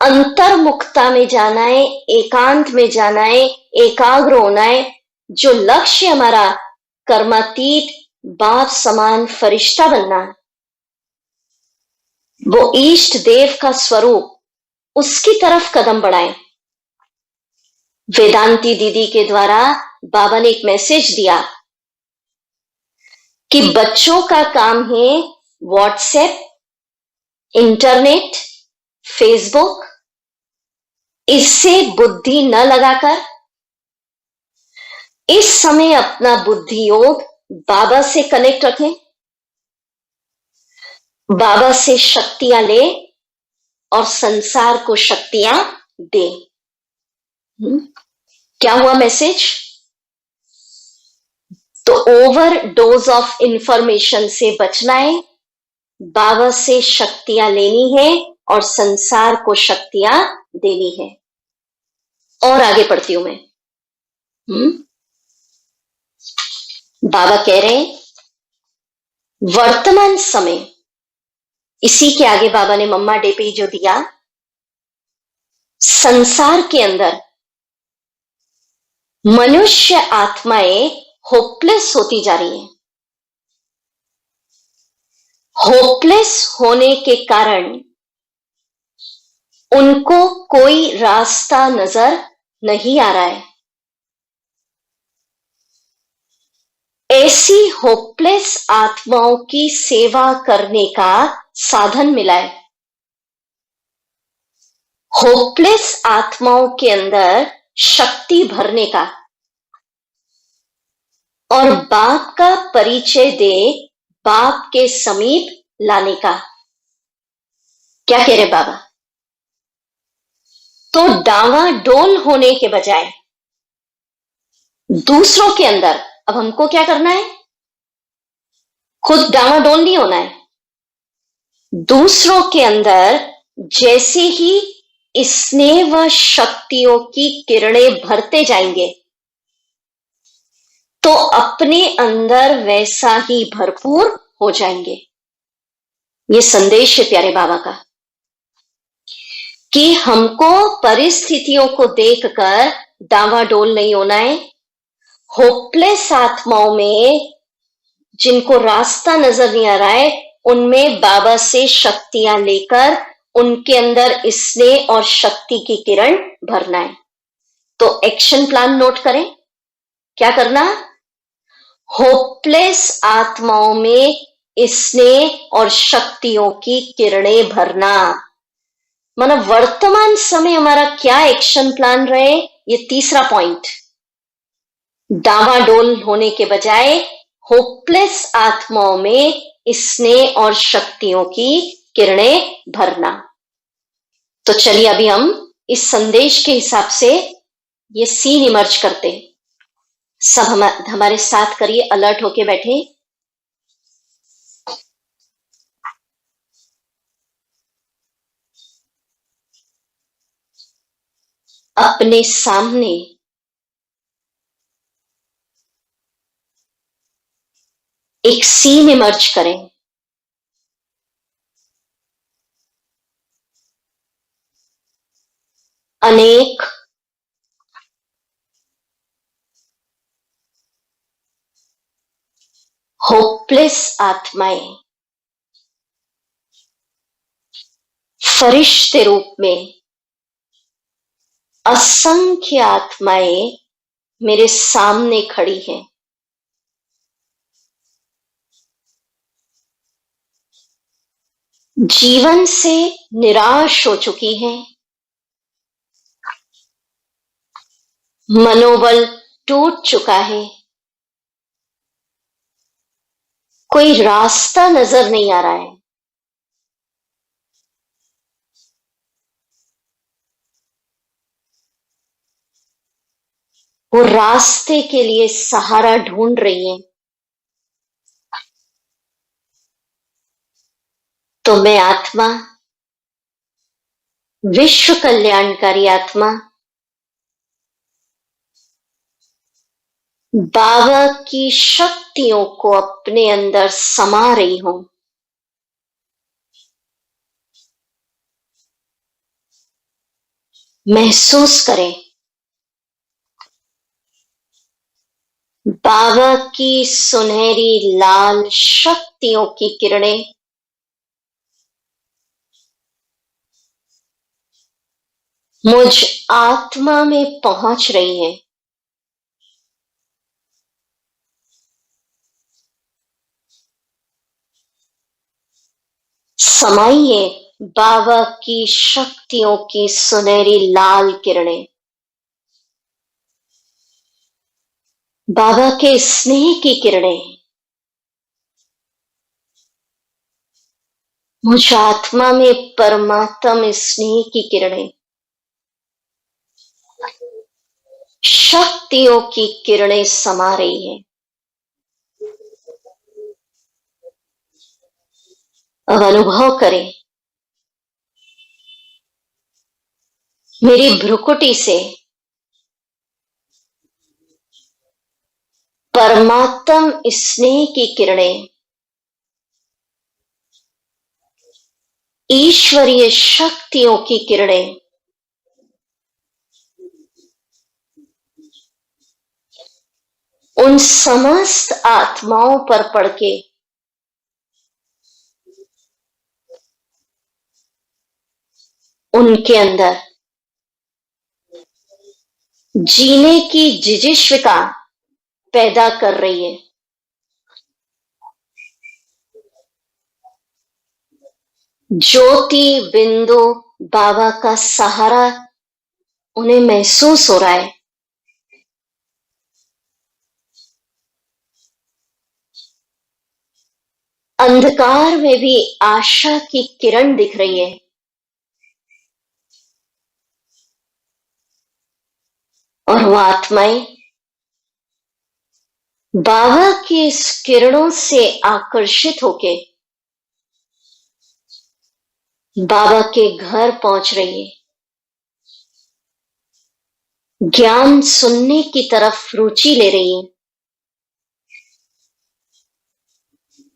अंतर्मुखता में जाना है, एकांत में जाना है, एकाग्र होना है। जो लक्ष्य हमारा कर्मातीत बाप समान फरिश्ता बनना, वो इष्ट देव का स्वरूप, उसकी तरफ कदम बढ़ाएं। वेदांती दीदी के द्वारा बाबा ने एक मैसेज दिया कि बच्चों का काम है व्हाट्सएप, इंटरनेट, फेसबुक, इससे बुद्धि न लगाकर इस समय अपना बुद्धि योग बाबा से कनेक्ट रखें, बाबा से शक्तियां ले और संसार को शक्तियां दे। क्या हुआ मैसेज? तो ओवर डोज ऑफ इंफॉर्मेशन से बचना है, बाबा से शक्तियां लेनी है और संसार को शक्तियां देनी है। और आगे पढ़ती हूं मैं। बाबा कह रहे हैं वर्तमान समय, इसी के आगे बाबा ने मम्मा डे पे जो दिया, संसार के अंदर मनुष्य आत्माएं होपलेस होती जा रही हैं। होपलेस होने के कारण उनको कोई रास्ता नजर नहीं आ रहा है। ऐसी होपलेस आत्माओं की सेवा करने का साधन मिला है। होपलेस आत्माओं के अंदर शक्ति भरने का और बाप का परिचय दे, बाप के समीप लाने का। क्या कह रहे बाबा? तो डावाडोल होने के बजाय दूसरों के अंदर अब हमको क्या करना है? खुद डावाडोल नहीं होना है, दूसरों के अंदर जैसे ही स्नेह व शक्तियों की किरणें भरते जाएंगे तो अपने अंदर वैसा ही भरपूर हो जाएंगे। ये संदेश है प्यारे बाबा का कि हमको परिस्थितियों को देखकर डावाडोल नहीं होना है। होपलेस आत्माओं में जिनको रास्ता नजर नहीं आ रहा है, उनमें बाबा से शक्तियां लेकर उनके अंदर स्नेह और शक्ति की किरण भरना है। तो एक्शन प्लान नोट करें। क्या करना? होपलेस आत्माओं में स्नेह और शक्तियों की किरणें भरना। मतलब वर्तमान समय हमारा क्या एक्शन प्लान रहे, ये तीसरा पॉइंट। डावाडोल होने के बजाय होपलेस आत्माओं में स्नेह और शक्तियों की किरणें भरना। तो चलिए अभी हम इस संदेश के हिसाब से ये सीन इमर्ज करते हैं। सब हमारे साथ करिए, अलर्ट होके बैठे। अपने सामने एक सीन इमर्ज करें। अनेक होपलेस आत्माएं फरिश्ते रूप में, असंख्य आत्माएं मेरे सामने खड़ी हैं। जीवन से निराश हो चुकी हैं, मनोबल टूट चुका है, कोई रास्ता नजर नहीं आ रहा है। वो रास्ते के लिए सहारा ढूंढ रही हैं। तो मैं आत्मा, विश्व कल्याणकारी आत्मा, बाबा की शक्तियों को अपने अंदर समा रही हूं। महसूस करें बाबा की सुनहरी लाल शक्तियों की किरणें मुझ आत्मा में पहुंच रही हैं। समाइए बाबा की शक्तियों की सुनहरी लाल किरणें, बाबा के स्नेह की किरणें मुझ आत्मा में परमात्म स्नेह की किरणें, शक्तियों की किरणें समा रही हैं। अब अनुभव करें मेरी भ्रुकुटी से परमात्म स्नेह की किरणें, ईश्वरीय शक्तियों की किरणें उन समस्त आत्माओं पर पड़ के उनके अंदर जीने की जिजिष्विका पैदा कर रही है। ज्योति बिंदु बाबा का सहारा उन्हें महसूस हो रहा है। अंधकार में भी आशा की किरण दिख रही है। और वह आत्माएं बाबा की इस किरणों से आकर्षित होके बाबा के घर पहुंच रही है। ज्ञान सुनने की तरफ रुचि ले रही है।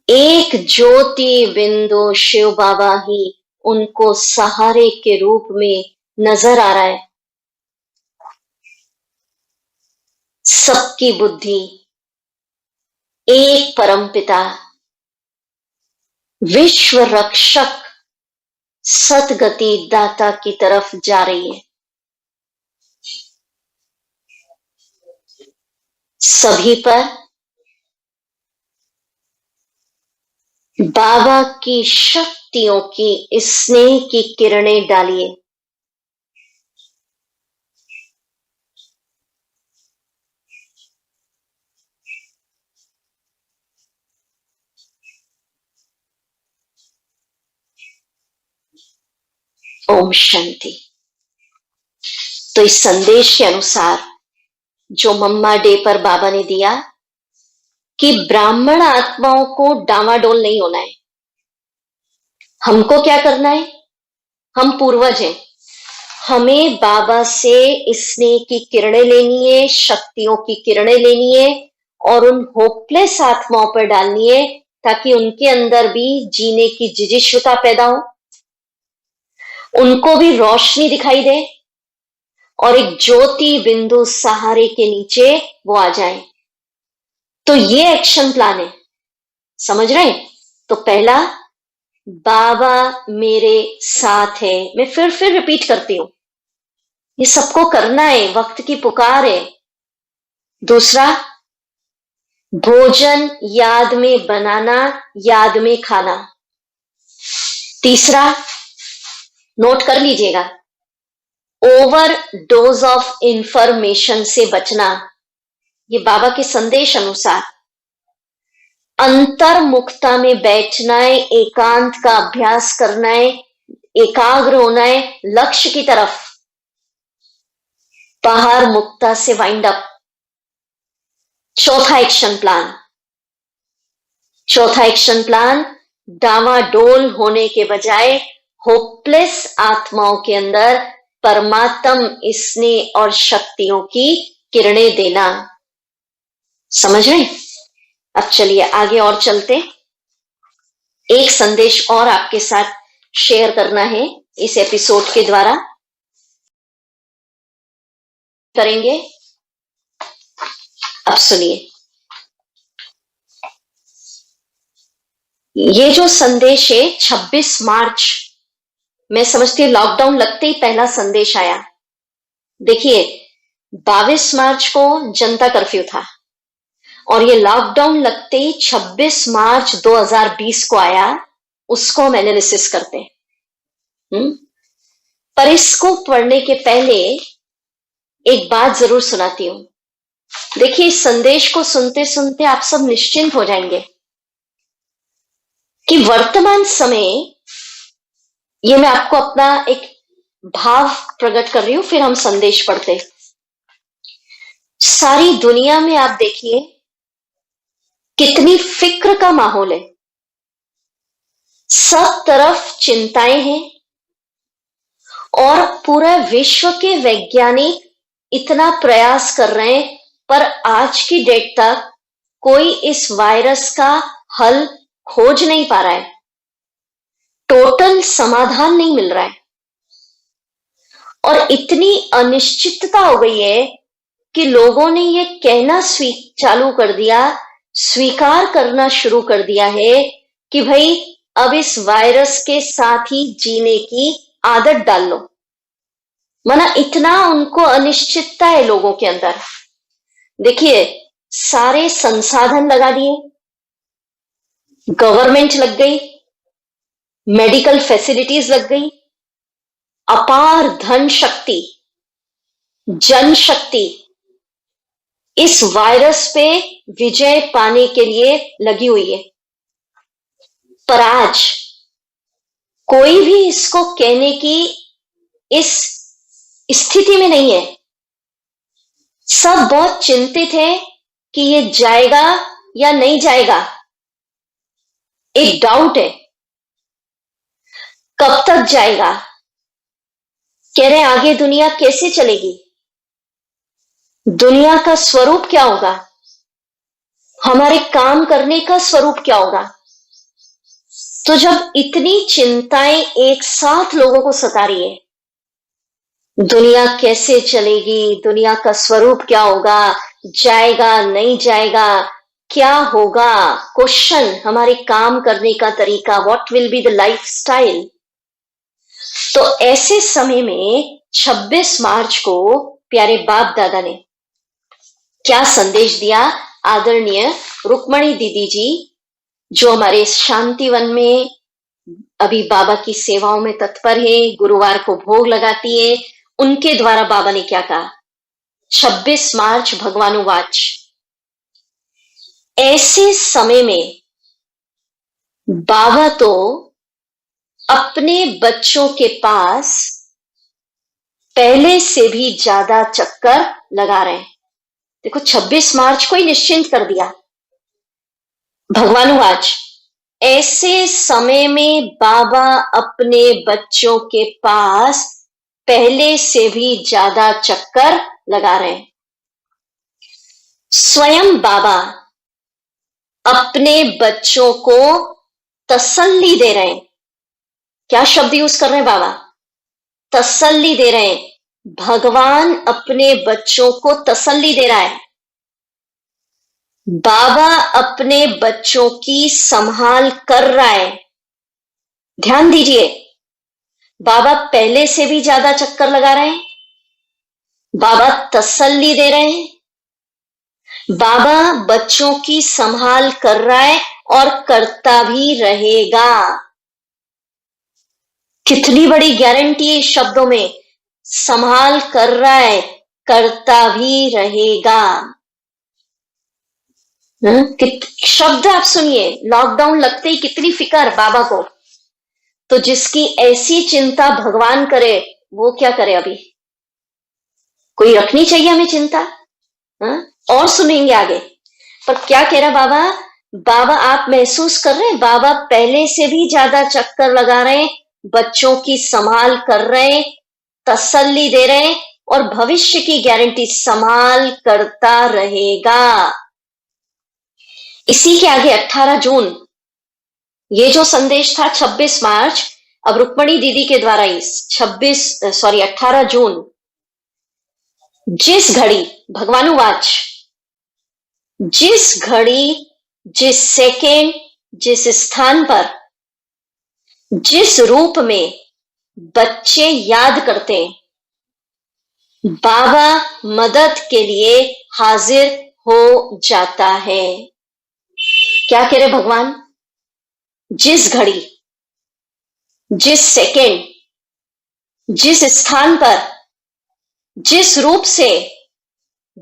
एक ज्योति बिंदु शिव बाबा ही उनको सहारे के रूप में नजर आ रहा है। सबकी बुद्धि एक परमपिता विश्व रक्षक सतगति दाता की तरफ जा रही है। सभी पर बाबा की शक्तियों की स्नेह की किरणें डालिए। ओम शांति। तो इस संदेश के अनुसार जो मम्मा डे पर बाबा ने दिया कि ब्राह्मण आत्माओं को डामाडोल नहीं होना है। हमको क्या करना है? हम पूर्वज हैं। हमें बाबा से स्नेह की किरणें लेनी है, शक्तियों की किरणें लेनी है और उन होपलेस आत्माओं पर डालनी है ताकि उनके अंदर भी जीने की जिजिष्वता पैदा हो, उनको भी रोशनी दिखाई दे और एक ज्योति बिंदु सहारे के नीचे वो आ जाए। तो ये एक्शन प्लान है, समझ रहे हैं? तो पहला, बाबा मेरे साथ है। मैं फिर रिपीट करती हूं, ये सबको करना है, वक्त की पुकार है। दूसरा, भोजन याद में बनाना, याद में खाना। तीसरा, नोट कर लीजिएगा, ओवर डोज ऑफ इंफॉर्मेशन से बचना। ये बाबा के संदेश अनुसार अंतर्मुखता में बैठना है, एकांत का अभ्यास करना है, एकाग्र होना है लक्ष्य की तरफ। बाहर मुक्ता से वाइंड अप। चौथा एक्शन प्लान, डामाडोल होने के बजाय होपलेस आत्माओं के अंदर परमात्म स्नेह और शक्तियों की किरणें देना। समझ रहे हैं? अब चलिए आगे और चलते। एक संदेश और आपके साथ शेयर करना है इस एपिसोड के द्वारा। करेंगे, अब सुनिए। ये जो संदेश है 26 मार्च, मैं समझती हूँ लॉकडाउन लगते ही पहला संदेश आया। देखिए 22 मार्च को जनता कर्फ्यू था और ये लॉकडाउन लगते ही 26 मार्च 2020 को आया। उसको हम एनालिसिस करते हैं। पर इसको पढ़ने के पहले एक बात जरूर सुनाती हूं। देखिए इस संदेश को सुनते सुनते आप सब निश्चिंत हो जाएंगे कि वर्तमान समय, ये मैं आपको अपना एक भाव प्रकट कर रही हूं, फिर हम संदेश पढ़ते। सारी दुनिया में आप देखिए कितनी फिक्र का माहौल है, सब तरफ चिंताएं हैं और पूरा विश्व के वैज्ञानिक इतना प्रयास कर रहे हैं, पर आज की डेट तक कोई इस वायरस का हल खोज नहीं पा रहा है, टोटल समाधान नहीं मिल रहा है। और इतनी अनिश्चितता हो गई है कि लोगों ने ये कहना चालू कर दिया, स्वीकार करना शुरू कर दिया है कि भाई अब इस वायरस के साथ ही जीने की आदत डाल लो। माना इतना उनको अनिश्चितता है लोगों के अंदर। देखिए सारे संसाधन लगा दिए, गवर्नमेंट लग गई, मेडिकल फैसिलिटीज लग गई, अपार धन शक्ति, जनशक्ति इस वायरस पे विजय पाने के लिए लगी हुई है। पर आज कोई भी इसको कहने की इस स्थिति में नहीं है। सब बहुत चिंतित है कि ये जाएगा या नहीं जाएगा, एक डाउट है कब तक जाएगा। कह रहे हैं आगे दुनिया कैसे चलेगी, दुनिया का स्वरूप क्या होगा, हमारे काम करने का स्वरूप क्या होगा। तो जब इतनी चिंताएं एक साथ लोगों को सता रही है, दुनिया कैसे चलेगी, दुनिया का स्वरूप क्या होगा, जाएगा नहीं जाएगा, क्या होगा, क्वेश्चन हमारे काम करने का तरीका, what will be the lifestyle. तो ऐसे समय में 26 मार्च को प्यारे बाप दादा ने क्या संदेश दिया। आदरणीय रुक्मणी दीदी जी जो हमारे शांतिवन में अभी बाबा की सेवाओं में तत्पर है, गुरुवार को भोग लगाती है, उनके द्वारा बाबा ने क्या कहा। 26 मार्च भगवानुवाच, ऐसे समय में बाबा तो अपने बच्चों के पास पहले से भी ज्यादा चक्कर लगा रहे हैं। देखो 26 मार्च को ही निश्चिंत कर दिया। भगवानुवाच, ऐसे समय में बाबा अपने बच्चों के पास पहले से भी ज्यादा चक्कर लगा रहे हैं। स्वयं बाबा अपने बच्चों को तसल्ली दे रहे हैं। क्या शब्द यूज कर रहे हैं बाबा, तसल्ली दे रहे हैं। भगवान अपने बच्चों को तसल्ली दे रहा है। बाबा अपने बच्चों की संभाल कर रहा है। ध्यान दीजिए, बाबा पहले से भी ज्यादा चक्कर लगा रहे हैं, बाबा तसल्ली दे रहे हैं, बाबा बच्चों की संभाल कर रहा है और करता भी रहेगा। कितनी बड़ी गारंटी है शब्दों में, संभाल कर रहा है, करता भी रहेगा। शब्द आप सुनिए, लॉकडाउन लगते ही कितनी फिक्र बाबा को। तो जिसकी ऐसी चिंता भगवान करे, वो क्या करे। अभी कोई रखनी चाहिए हमें चिंता। और सुनेंगे आगे, पर क्या कह रहा बाबा। बाबा आप महसूस कर रहे हैं, बाबा पहले से भी ज्यादा चक्कर लगा रहे हैं, बच्चों की संभाल कर रहे हैं, तसल्ली दे रहे हैं और भविष्य की गारंटी, संभाल करता रहेगा। इसी के आगे 18 जून, ये जो संदेश था 26 मार्च, अब रुक्मणी दीदी के द्वारा इस 18 जून, जिस घड़ी, भगवानुवाच, जिस घड़ी, जिस सेकेंड, जिस स्थान पर, जिस रूप में बच्चे याद करते हैं, बाबा मदद के लिए हाजिर हो जाता है। क्या कह रहे भगवान? जिस घड़ी, जिस सेकेंड, जिस स्थान पर, जिस रूप से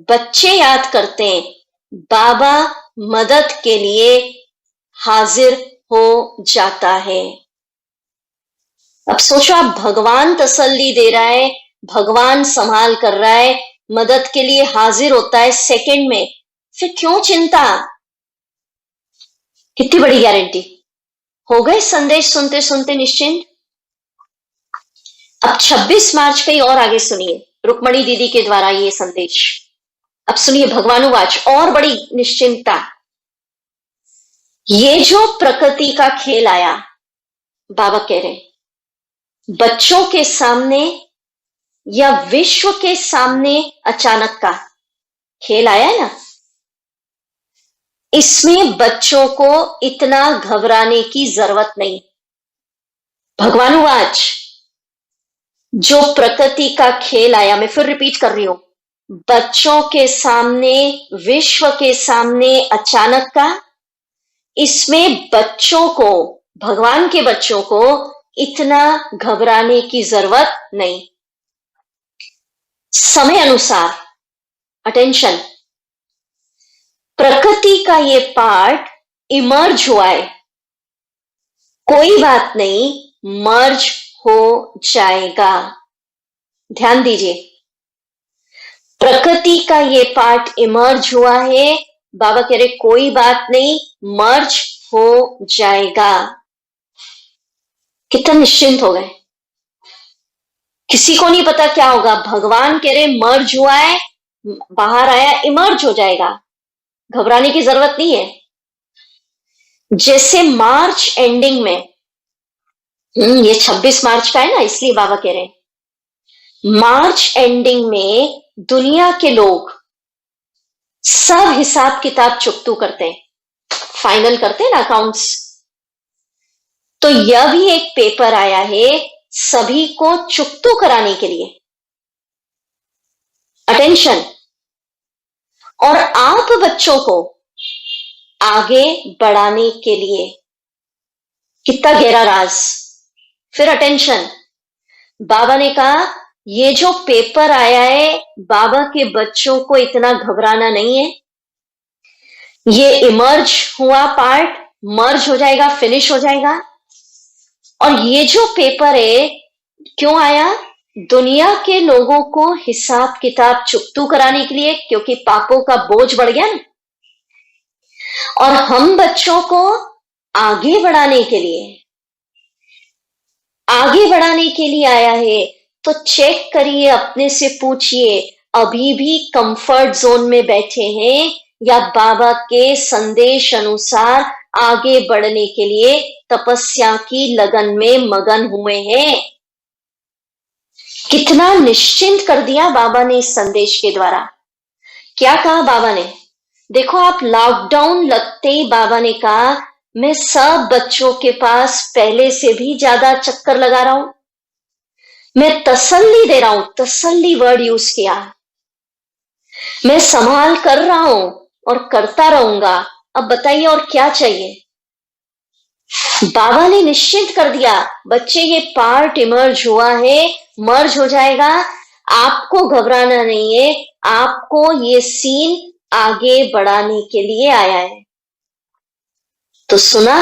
बच्चे याद करते हैं, बाबा मदद के लिए हाजिर हो जाता है। अब सोचो, आप भगवान तसल्ली दे रहा है, भगवान संभाल कर रहा है, मदद के लिए हाजिर होता है सेकंड में, फिर क्यों चिंता? कितनी बड़ी गारंटी। हो गए संदेश सुनते सुनते निश्चिंत। अब 26 मार्च का ही और आगे सुनिए, रुक्मणी दीदी के द्वारा ये संदेश। अब सुनिए भगवानुवाच, और बड़ी निश्चिंतता। ये जो प्रकृति का खेल आया, बाबा कह रहे, बच्चों के सामने या विश्व के सामने अचानक का खेल आया है ना, इसमें बच्चों को इतना घबराने की जरूरत नहीं। भगवानुवाच, जो प्रकृति का खेल आया, मैं फिर रिपीट कर रही हूं, बच्चों के सामने, विश्व के सामने अचानक का, इसमें बच्चों को, भगवान के बच्चों को इतना घबराने की जरूरत नहीं। समय अनुसार, अटेंशन, प्रकृति का ये पार्ट इमर्ज हुआ है, कोई बात नहीं, मर्ज हो जाएगा। ध्यान दीजिए, प्रकृति का ये पार्ट इमर्ज हुआ है, बाबा कह रहे कोई बात नहीं, मर्ज हो जाएगा। कितना निश्चिंत हो गए। किसी को नहीं पता क्या होगा, भगवान कह रहे मर्ज हुआ है, बाहर आया, इमर्ज हो जाएगा, घबराने की जरूरत नहीं है। जैसे मार्च एंडिंग में, ये 26 मार्च का है ना, इसलिए बाबा कह रहे हैं, मार्च एंडिंग में दुनिया के लोग सब हिसाब किताब चुकतू करते हैं, फाइनल करते हैं ना अकाउंट्स। तो यह भी एक पेपर आया है सभी को चुकतू कराने के लिए। अटेंशन, और आप बच्चों को आगे बढ़ाने के लिए। कितना गहरा राज। फिर अटेंशन, बाबा ने कहा ये जो पेपर आया है, बाबा के बच्चों को इतना घबराना नहीं है, ये इमर्ज हुआ पार्ट मर्ज हो जाएगा, फिनिश हो जाएगा। और ये जो पेपर है क्यों आया? दुनिया के लोगों को हिसाब किताब चुकतू कराने के लिए, क्योंकि पापों का बोझ बढ़ गया ना, और हम बच्चों को आगे बढ़ाने के लिए, आगे बढ़ाने के लिए आया है। तो चेक करिए, अपने से पूछिए, अभी भी कंफर्ट जोन में बैठे हैं या बाबा के संदेश अनुसार आगे बढ़ने के लिए तपस्या की लगन में मगन हुए हैं? कितना निश्चिंत कर दिया बाबा ने इस संदेश के द्वारा। क्या कहा बाबा ने? देखो, आप लॉकडाउन लगते ही बाबा ने कहा मैं सब बच्चों के पास पहले से भी ज्यादा चक्कर लगा रहा हूं, मैं तसल्ली दे रहा हूं, तसल्ली वर्ड यूज किया, मैं संभाल कर रहा हूं और करता रहूंगा। अब बताइए और क्या चाहिए? बाबा ने निश्चित कर दिया, बच्चे ये पार्ट इमर्ज हुआ है, मर्ज हो जाएगा, आपको घबराना नहीं है, आपको ये सीन आगे बढ़ाने के लिए आया है। तो सुना,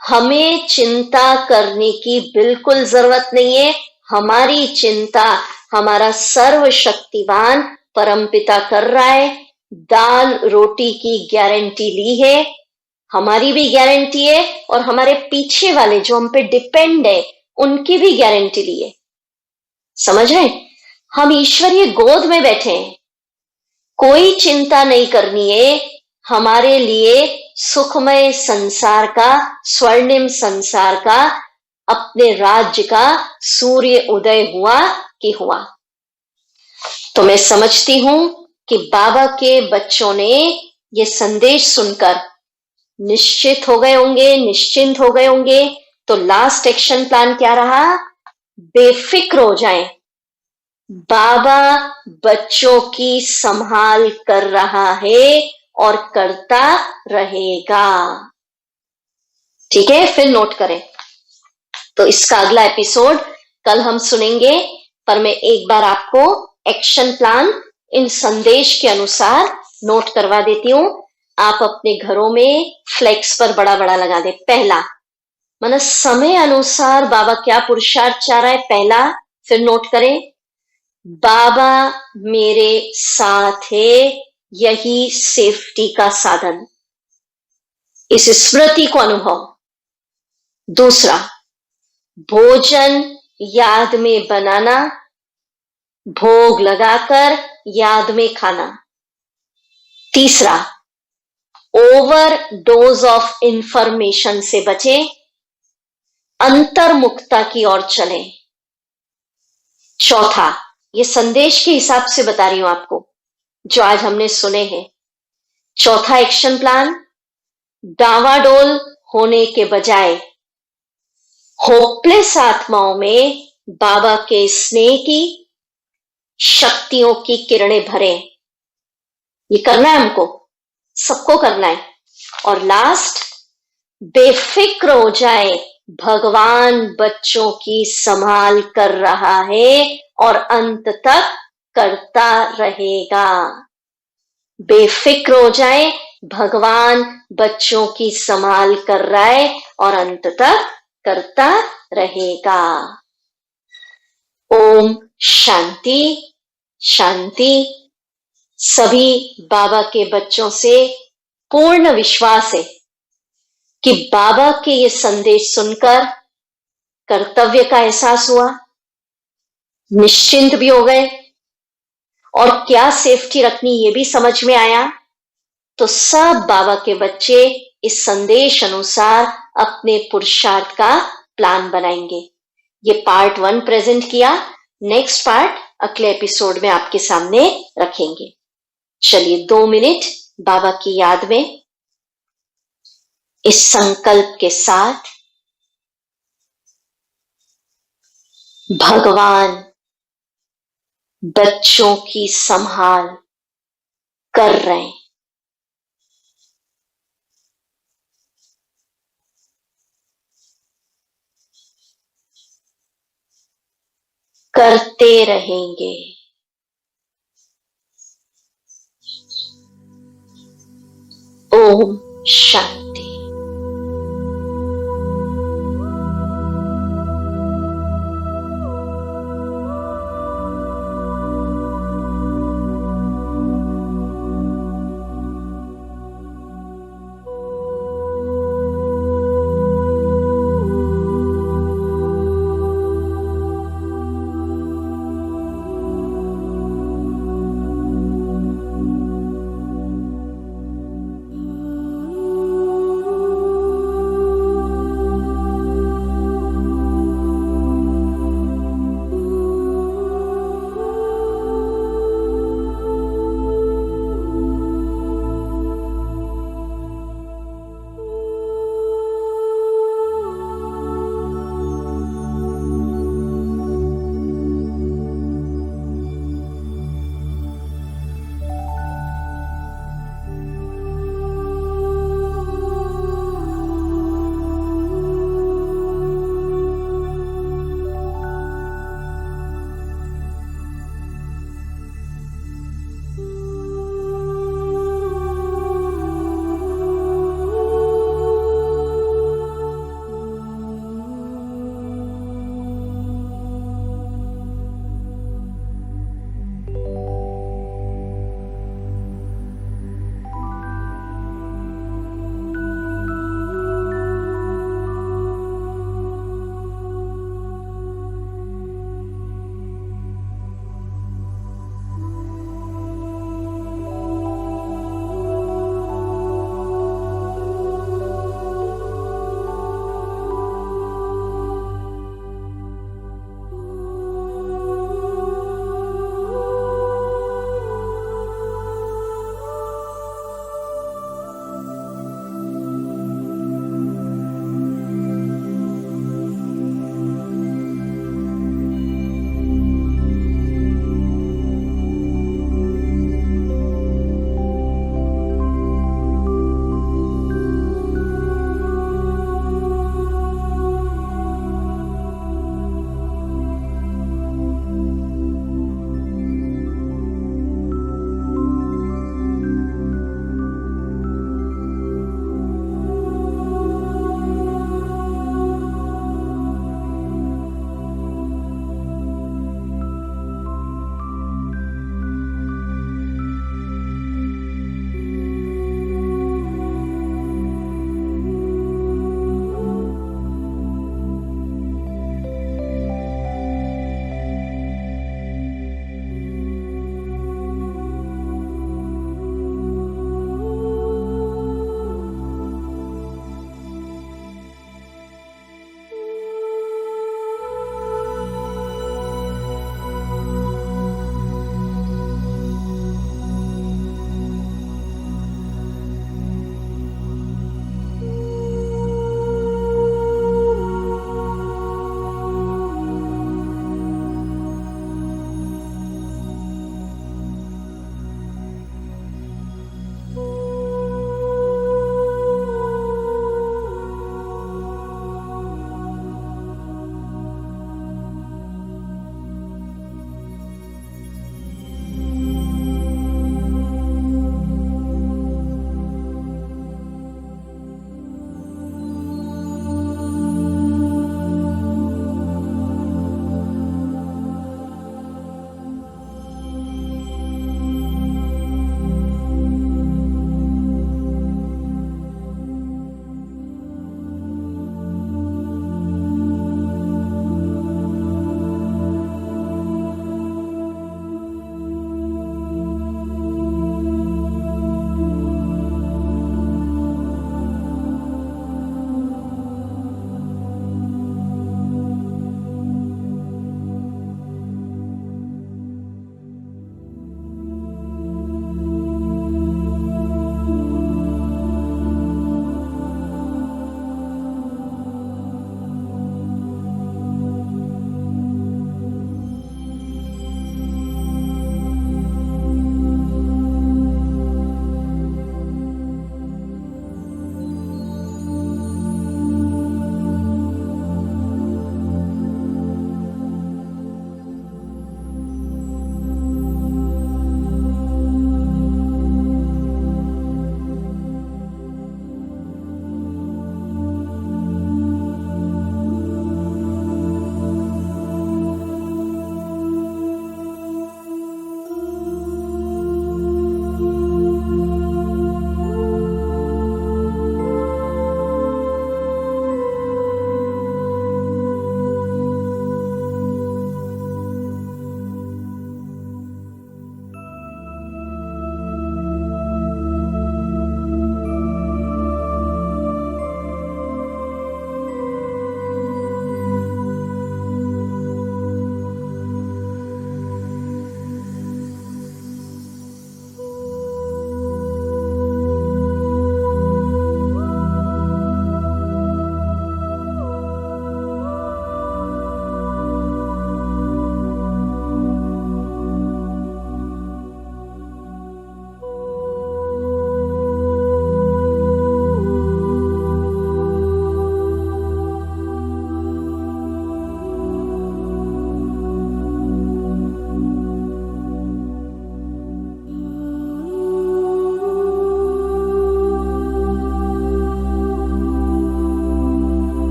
हमें चिंता करने की बिल्कुल जरूरत नहीं है। हमारी चिंता हमारा सर्वशक्तिवान परमपिता कर रहा है। दाल रोटी की गारंटी ली है, हमारी भी गारंटी है, और हमारे पीछे वाले जो हम पे डिपेंड है उनकी भी गारंटी ली है। समझ रहे? हम ईश्वरीय गोद में बैठे हैं, कोई चिंता नहीं करनी है। हमारे लिए सुखमय संसार का, स्वर्णिम संसार का, अपने राज्य का सूर्य उदय हुआ कि हुआ। तो मैं समझती हूं कि बाबा के बच्चों ने ये संदेश सुनकर निश्चित हो गए होंगे, निश्चिंत हो गए होंगे। तो लास्ट एक्शन प्लान क्या रहा? बेफिक्र हो जाएं, बाबा बच्चों की संभाल कर रहा है और करता रहेगा। ठीक है, फिर नोट करें। तो इसका अगला एपिसोड कल हम सुनेंगे, पर मैं एक बार आपको एक्शन प्लान इन संदेश के अनुसार नोट करवा देती हूं। आप अपने घरों में फ्लेक्स पर बड़ा बड़ा लगा दे। पहला, माना समय अनुसार बाबा क्या पुरुषार्थ चाह रहा है, पहला। फिर नोट करें, बाबा मेरे साथ है, यही सेफ्टी का साधन, इस स्मृति को अनुभव। दूसरा, भोजन याद में बनाना, भोग लगाकर याद में खाना। तीसरा, ओवर डोज ऑफ इंफॉर्मेशन से बचें, अंतर्मुखता की ओर चलें। चौथा, ये संदेश के हिसाब से बता रही हूं आपको जो आज हमने सुने हैं। चौथा एक्शन प्लान, डावाडोल होने के बजाय होपलेस आत्माओं में बाबा के स्नेह की, शक्तियों की किरणें भरें। ये करना है हमको, सबको करना है। और लास्ट, बेफिक्र हो जाए, भगवान बच्चों की संभाल कर रहा है और अंत तक करता रहेगा। बेफिक्र हो जाए, भगवान बच्चों की संभाल कर रहा है और अंत तक करता रहेगा। ओम शांति शांति। सभी बाबा के बच्चों से पूर्ण विश्वास है कि बाबा के ये संदेश सुनकर कर्तव्य का एहसास हुआ, निश्चिंत भी हो गए और क्या सेफ्टी रखनी ये भी समझ में आया। तो सब बाबा के बच्चे इस संदेश अनुसार अपने पुरुषार्थ का प्लान बनाएंगे। ये पार्ट 1 प्रेजेंट किया, नेक्स्ट पार्ट अगले एपिसोड में आपके सामने रखेंगे। चलिए 2 मिनट बाबा की याद में इस संकल्प के साथ, भगवान बच्चों की संभाल कर रहे हैं, करते रहेंगे। ओम शांति।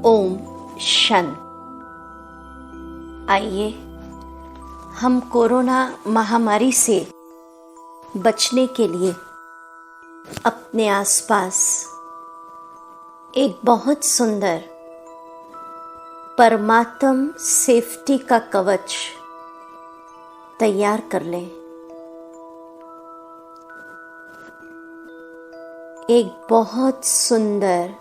ओम शांति। आइए हम कोरोना महामारी से बचने के लिए अपने आसपास एक बहुत सुंदर परमात्म सेफ्टी का कवच तैयार कर लें। एक बहुत सुंदर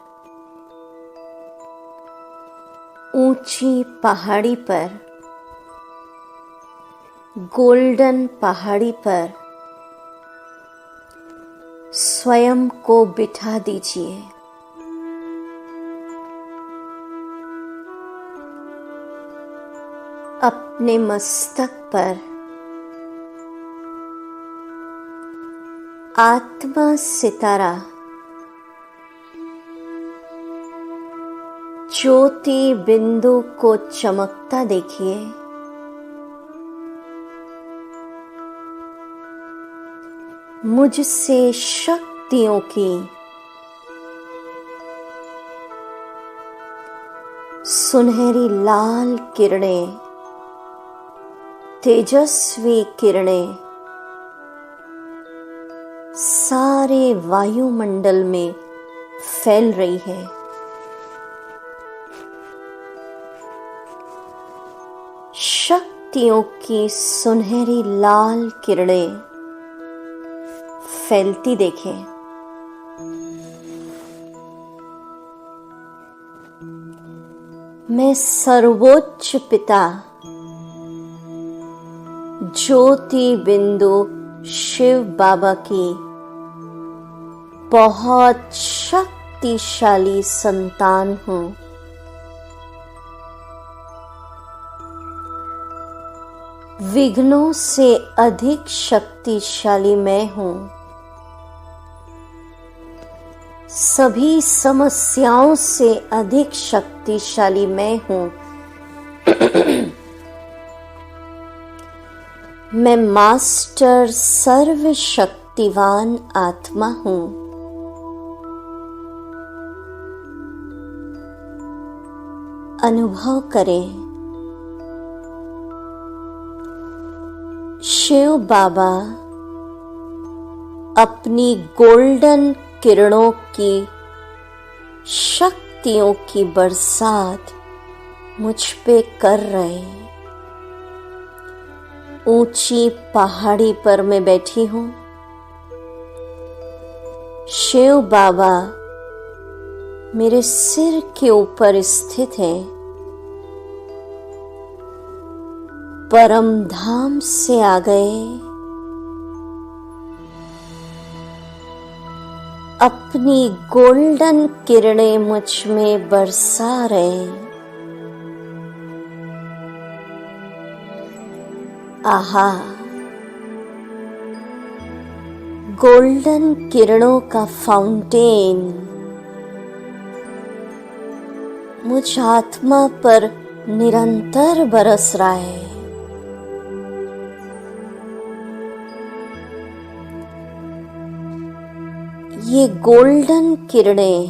ऊंची पहाड़ी पर, गोल्डन पहाड़ी पर स्वयं को बिठा दीजिए। अपने मस्तक पर आत्मा सितारा ज्योति बिंदु को चमकता देखिए। मुझसे शक्तियों की सुनहरी लाल किरणें, तेजस्वी किरणें सारे वायुमंडल में फैल रही है। शक्तियों की सुनहरी लाल किरणें फैलती देखें। मैं सर्वोच्च पिता ज्योति बिंदु शिव बाबा की बहुत शक्तिशाली संतान हूं। विघ्नों से अधिक शक्तिशाली मैं हूं। सभी समस्याओं से अधिक शक्तिशाली मैं हूं। मैं मास्टर सर्वशक्तिवान आत्मा हूं। अनुभव करें, शिव बाबा अपनी गोल्डन किरणों की शक्तियों की बरसात मुझ पे कर रहे। ऊंची पहाड़ी पर मैं बैठी हूं। शिव बाबा मेरे सिर के ऊपर स्थित है। परम धाम से आ गए। अपनी गोल्डन किरणें मुझ में बरसा रहे। आहा, गोल्डन किरणों का फाउंटेन मुझ आत्मा पर निरंतर बरस रहा है। ये गोल्डन किरणें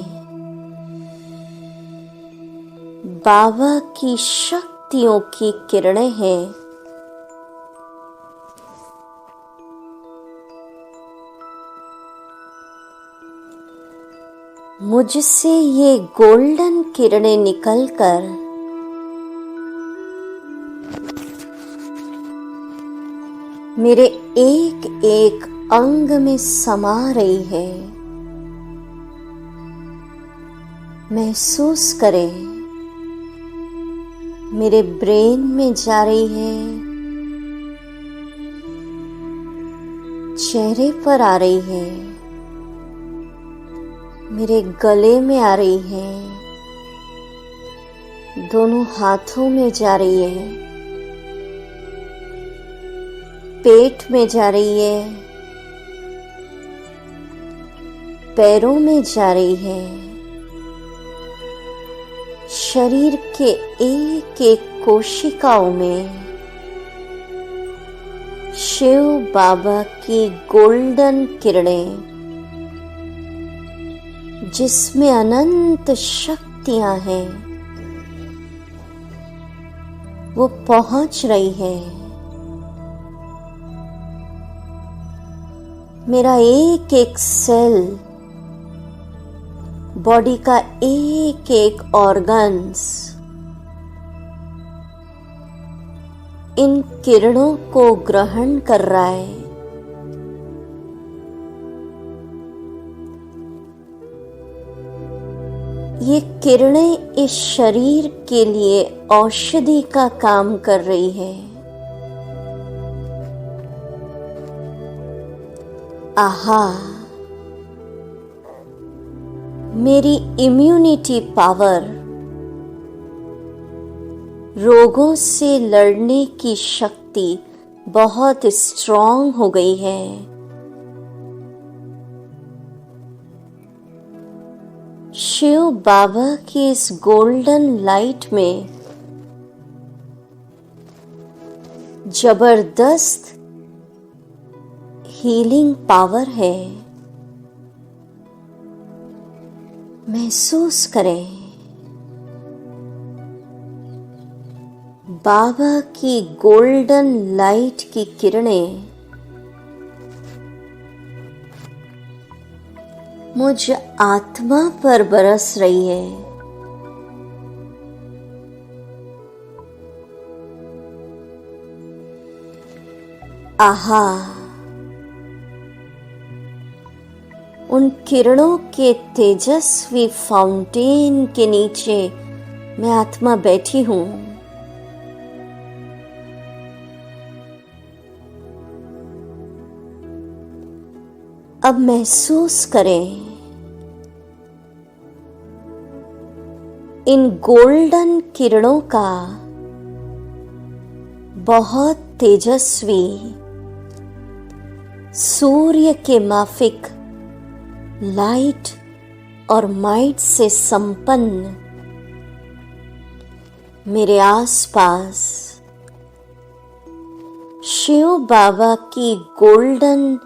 बाबा की शक्तियों की किरणें हैं। मुझसे ये गोल्डन किरणें निकलकर मेरे एक एक अंग में समा रही है। महसूस करें, मेरे ब्रेन में जा रही है, चेहरे पर आ रही है, मेरे गले में आ रही है, दोनों हाथों में जा रही है, पेट में जा रही है, पैरों में जा रही है। शरीर के एक एक कोशिकाओं में शिव बाबा की गोल्डन किरणें, जिसमें अनंत शक्तियां हैं, वो पहुंच रही है। मेरा एक एक सेल, बॉडी का एक एक ऑर्गन्स इन किरणों को ग्रहण कर रहा है। ये किरणें इस शरीर के लिए औषधि का काम कर रही है। आहा, मेरी इम्यूनिटी पावर, रोगों से लड़ने की शक्ति बहुत स्ट्रॉन्ग हो गई है। शिव बाबा की इस गोल्डन लाइट में जबरदस्त हीलिंग पावर है। महसूस करें, बाबा की गोल्डन लाइट की किरणें मुझ आत्मा पर बरस रही है। आहा, उन किरणों के तेजस्वी फाउंटेन के नीचे मैं आत्मा बैठी हूं। अब महसूस करें, इन गोल्डन किरणों का बहुत तेजस्वी सूर्य के माफिक लाइट और माइट से संपन्न मेरे आसपास शिव बाबा की गोल्डन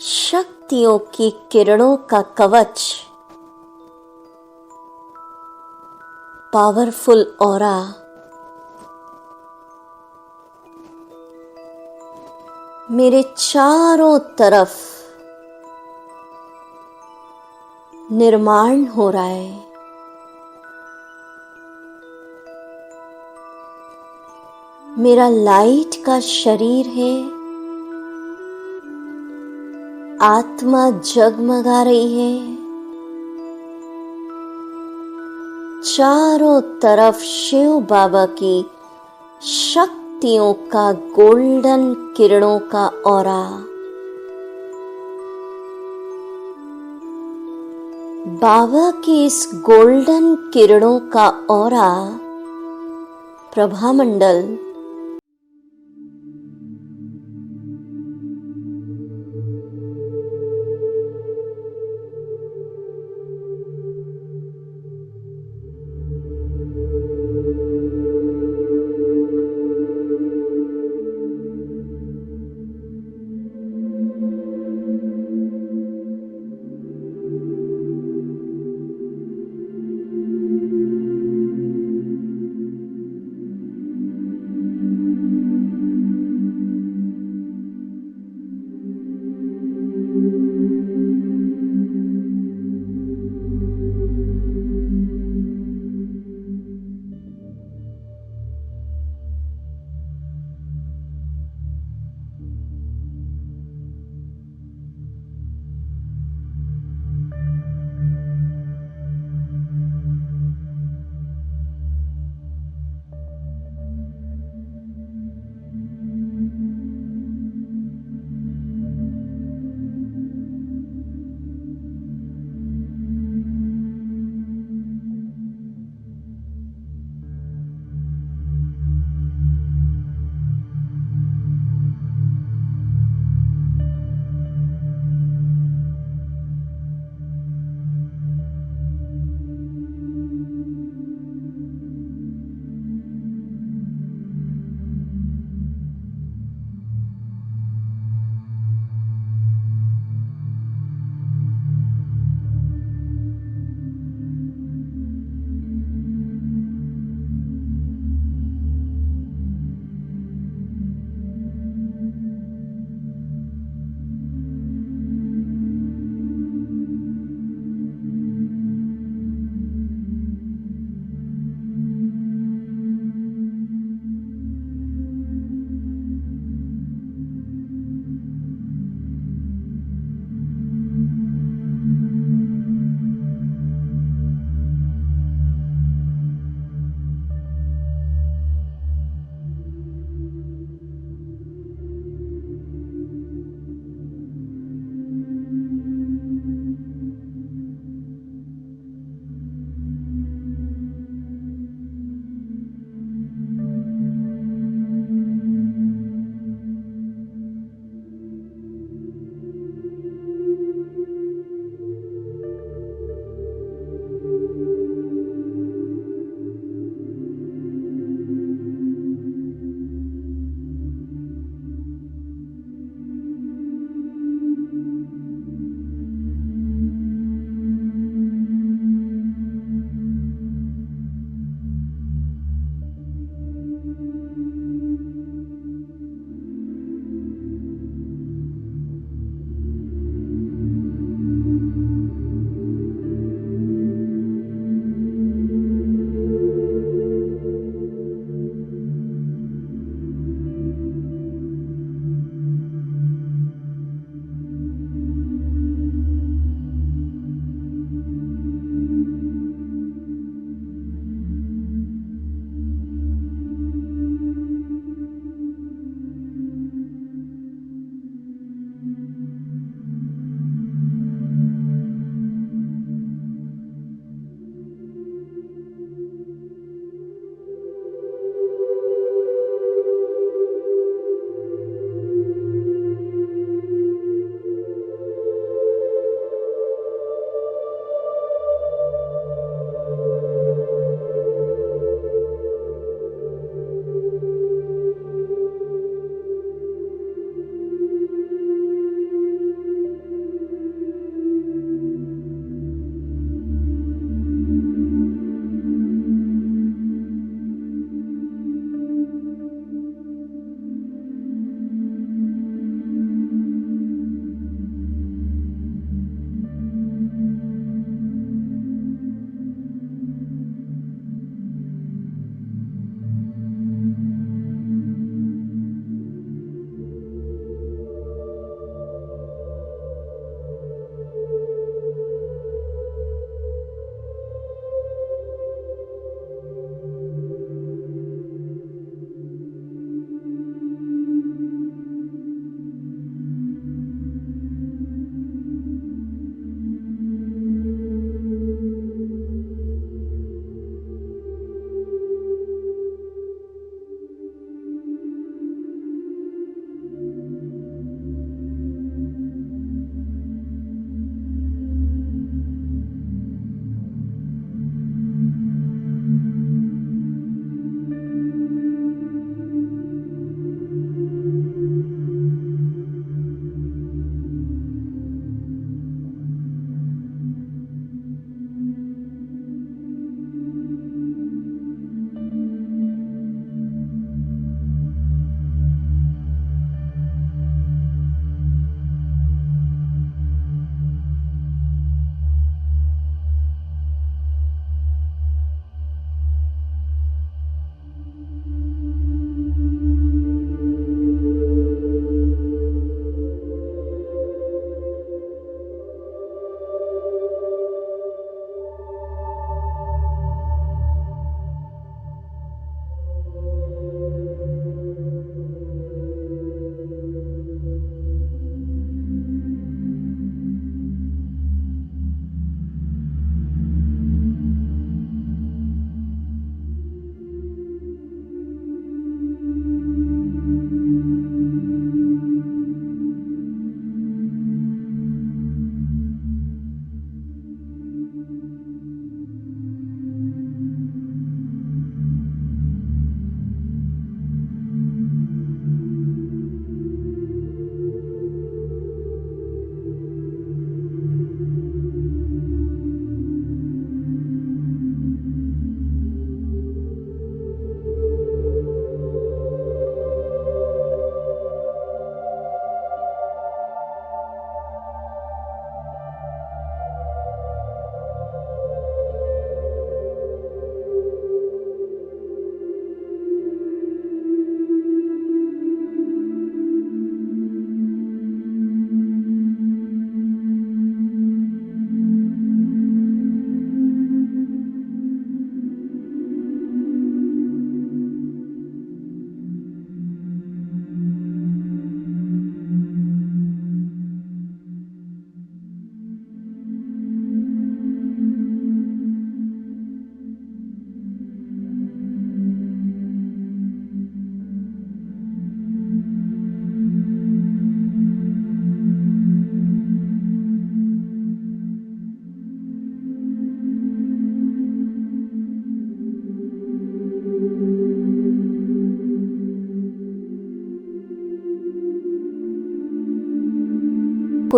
शक्तियों की किरणों का कवच, पावरफुल ऑरा मेरे चारों तरफ निर्माण हो रहा है। मेरा लाइट का शरीर है, आत्मा जगमगा रही है। चारों तरफ शिव बाबा की शक्तियों का गोल्डन किरणों का ऑरा, बाबा की इस गोल्डन किरणों का ऑरा प्रभामंडल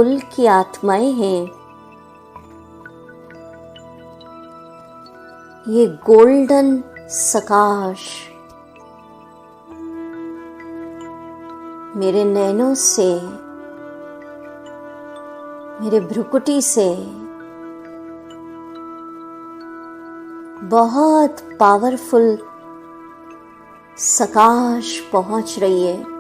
कुल की आत्माएं हैं, ये गोल्डन सकाश मेरे नैनों से, मेरे भ्रुकुटी से बहुत पावरफुल सकाश पहुंच रही है।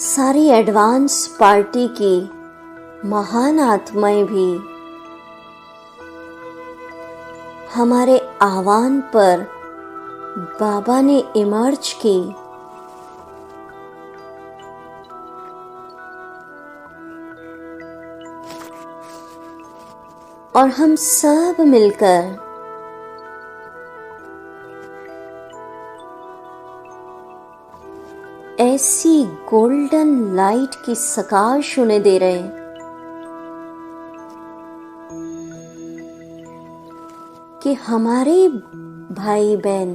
सारी एडवांस पार्टी की महान आत्माएं भी हमारे आह्वान पर बाबा ने इमर्ज की। और हम सब मिलकर ऐसी गोल्डन लाइट की सकाश उन्हें दे रहे हैं कि हमारे भाई बहन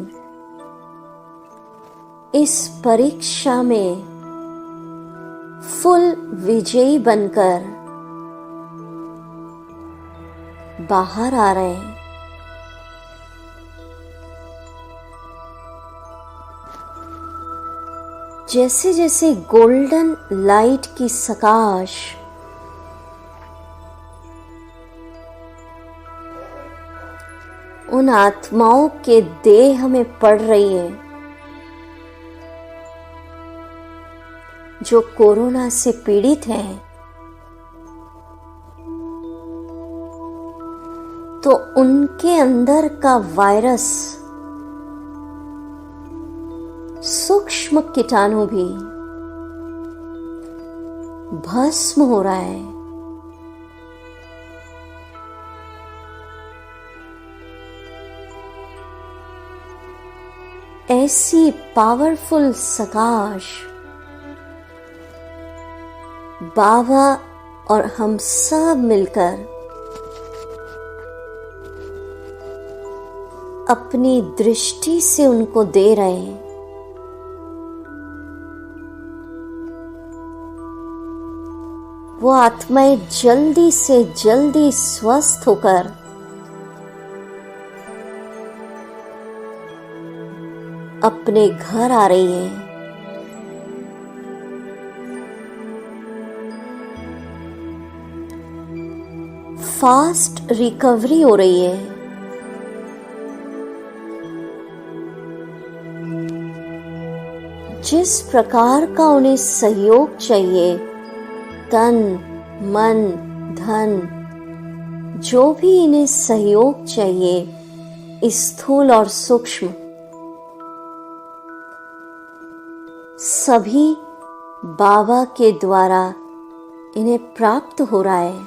इस परीक्षा में फुल विजयी बनकर बाहर आ रहे हैं। जैसे जैसे गोल्डन लाइट की सकाश उन आत्माओं के देह में पड़ रही है जो कोरोना से पीड़ित हैं, तो उनके अंदर का वायरस, सूक्ष्म कीटाणु भी भस्म हो रहा है। ऐसी पावरफुल सकाश बाबा और हम सब मिलकर अपनी दृष्टि से उनको दे रहे हैं। वो आत्माएं जल्दी से जल्दी स्वस्थ होकर अपने घर आ रही है। फास्ट रिकवरी हो रही है। जिस प्रकार का उन्हें सहयोग चाहिए, तन मन धन, जो भी इन्हें सहयोग चाहिए, स्थूल और सूक्ष्म, सभी बाबा के द्वारा इन्हें प्राप्त हो रहा है।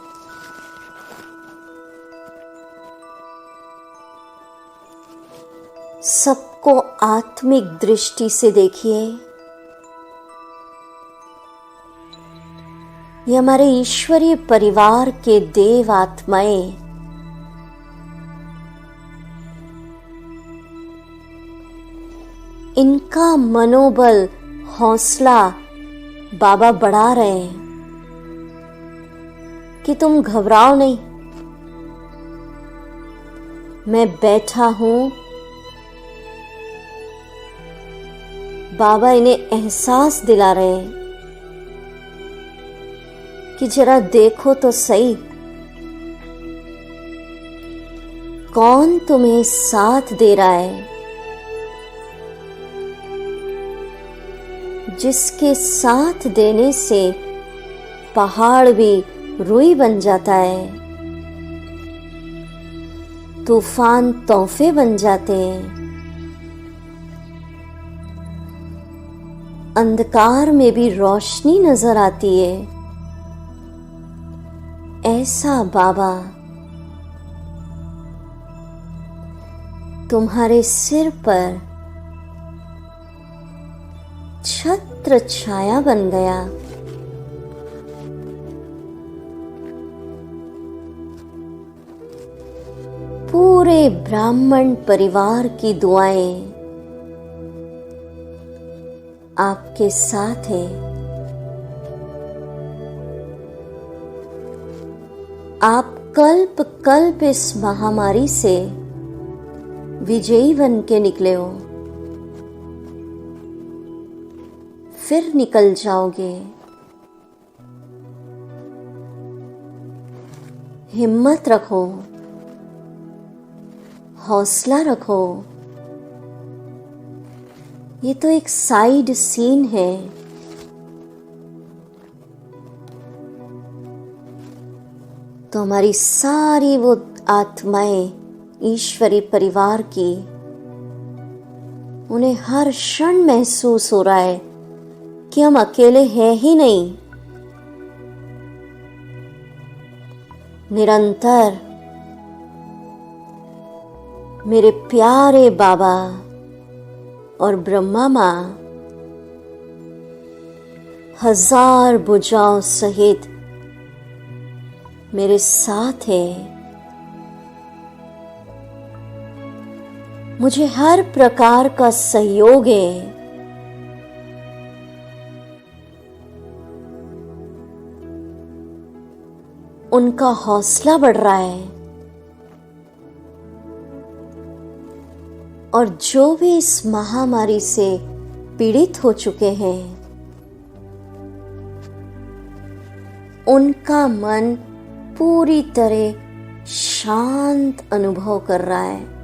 सबको आत्मिक दृष्टि से देखिए। ये हमारे ईश्वरीय परिवार के देव आत्माएं इनका मनोबल, हौसला बाबा बढ़ा रहे हैं कि तुम घबराओ नहीं, मैं बैठा हूं। बाबा इन्हें एहसास दिला रहे हैं कि जरा देखो तो सही, कौन तुम्हें साथ दे रहा है, जिसके साथ देने से पहाड़ भी रुई बन जाता है, तूफान तोहफे बन जाते हैं, अंधकार में भी रोशनी नजर आती है। ऐसा बाबा तुम्हारे सिर पर छत्र छाया बन गया। पूरे ब्राह्मण परिवार की दुआएं आपके साथ है। आप कल्प कल्प इस महामारी से विजयी बन के निकले हो, फिर निकल जाओगे। हिम्मत रखो, हौसला रखो। ये तो एक साइड सीन है। तो हमारी सारी वो आत्माएं ईश्वरी परिवार की, उन्हें हर क्षण महसूस हो रहा है कि हम अकेले हैं ही नहीं। निरंतर मेरे प्यारे बाबा और ब्रह्मा माँ हजार भुजाओं सहित मेरे साथ है। मुझे हर प्रकार का सहयोग है। उनका हौसला बढ़ रहा है। और जो भी इस महामारी से पीड़ित हो चुके हैं, उनका मन पूरी तरह शांत अनुभव कर रहा है।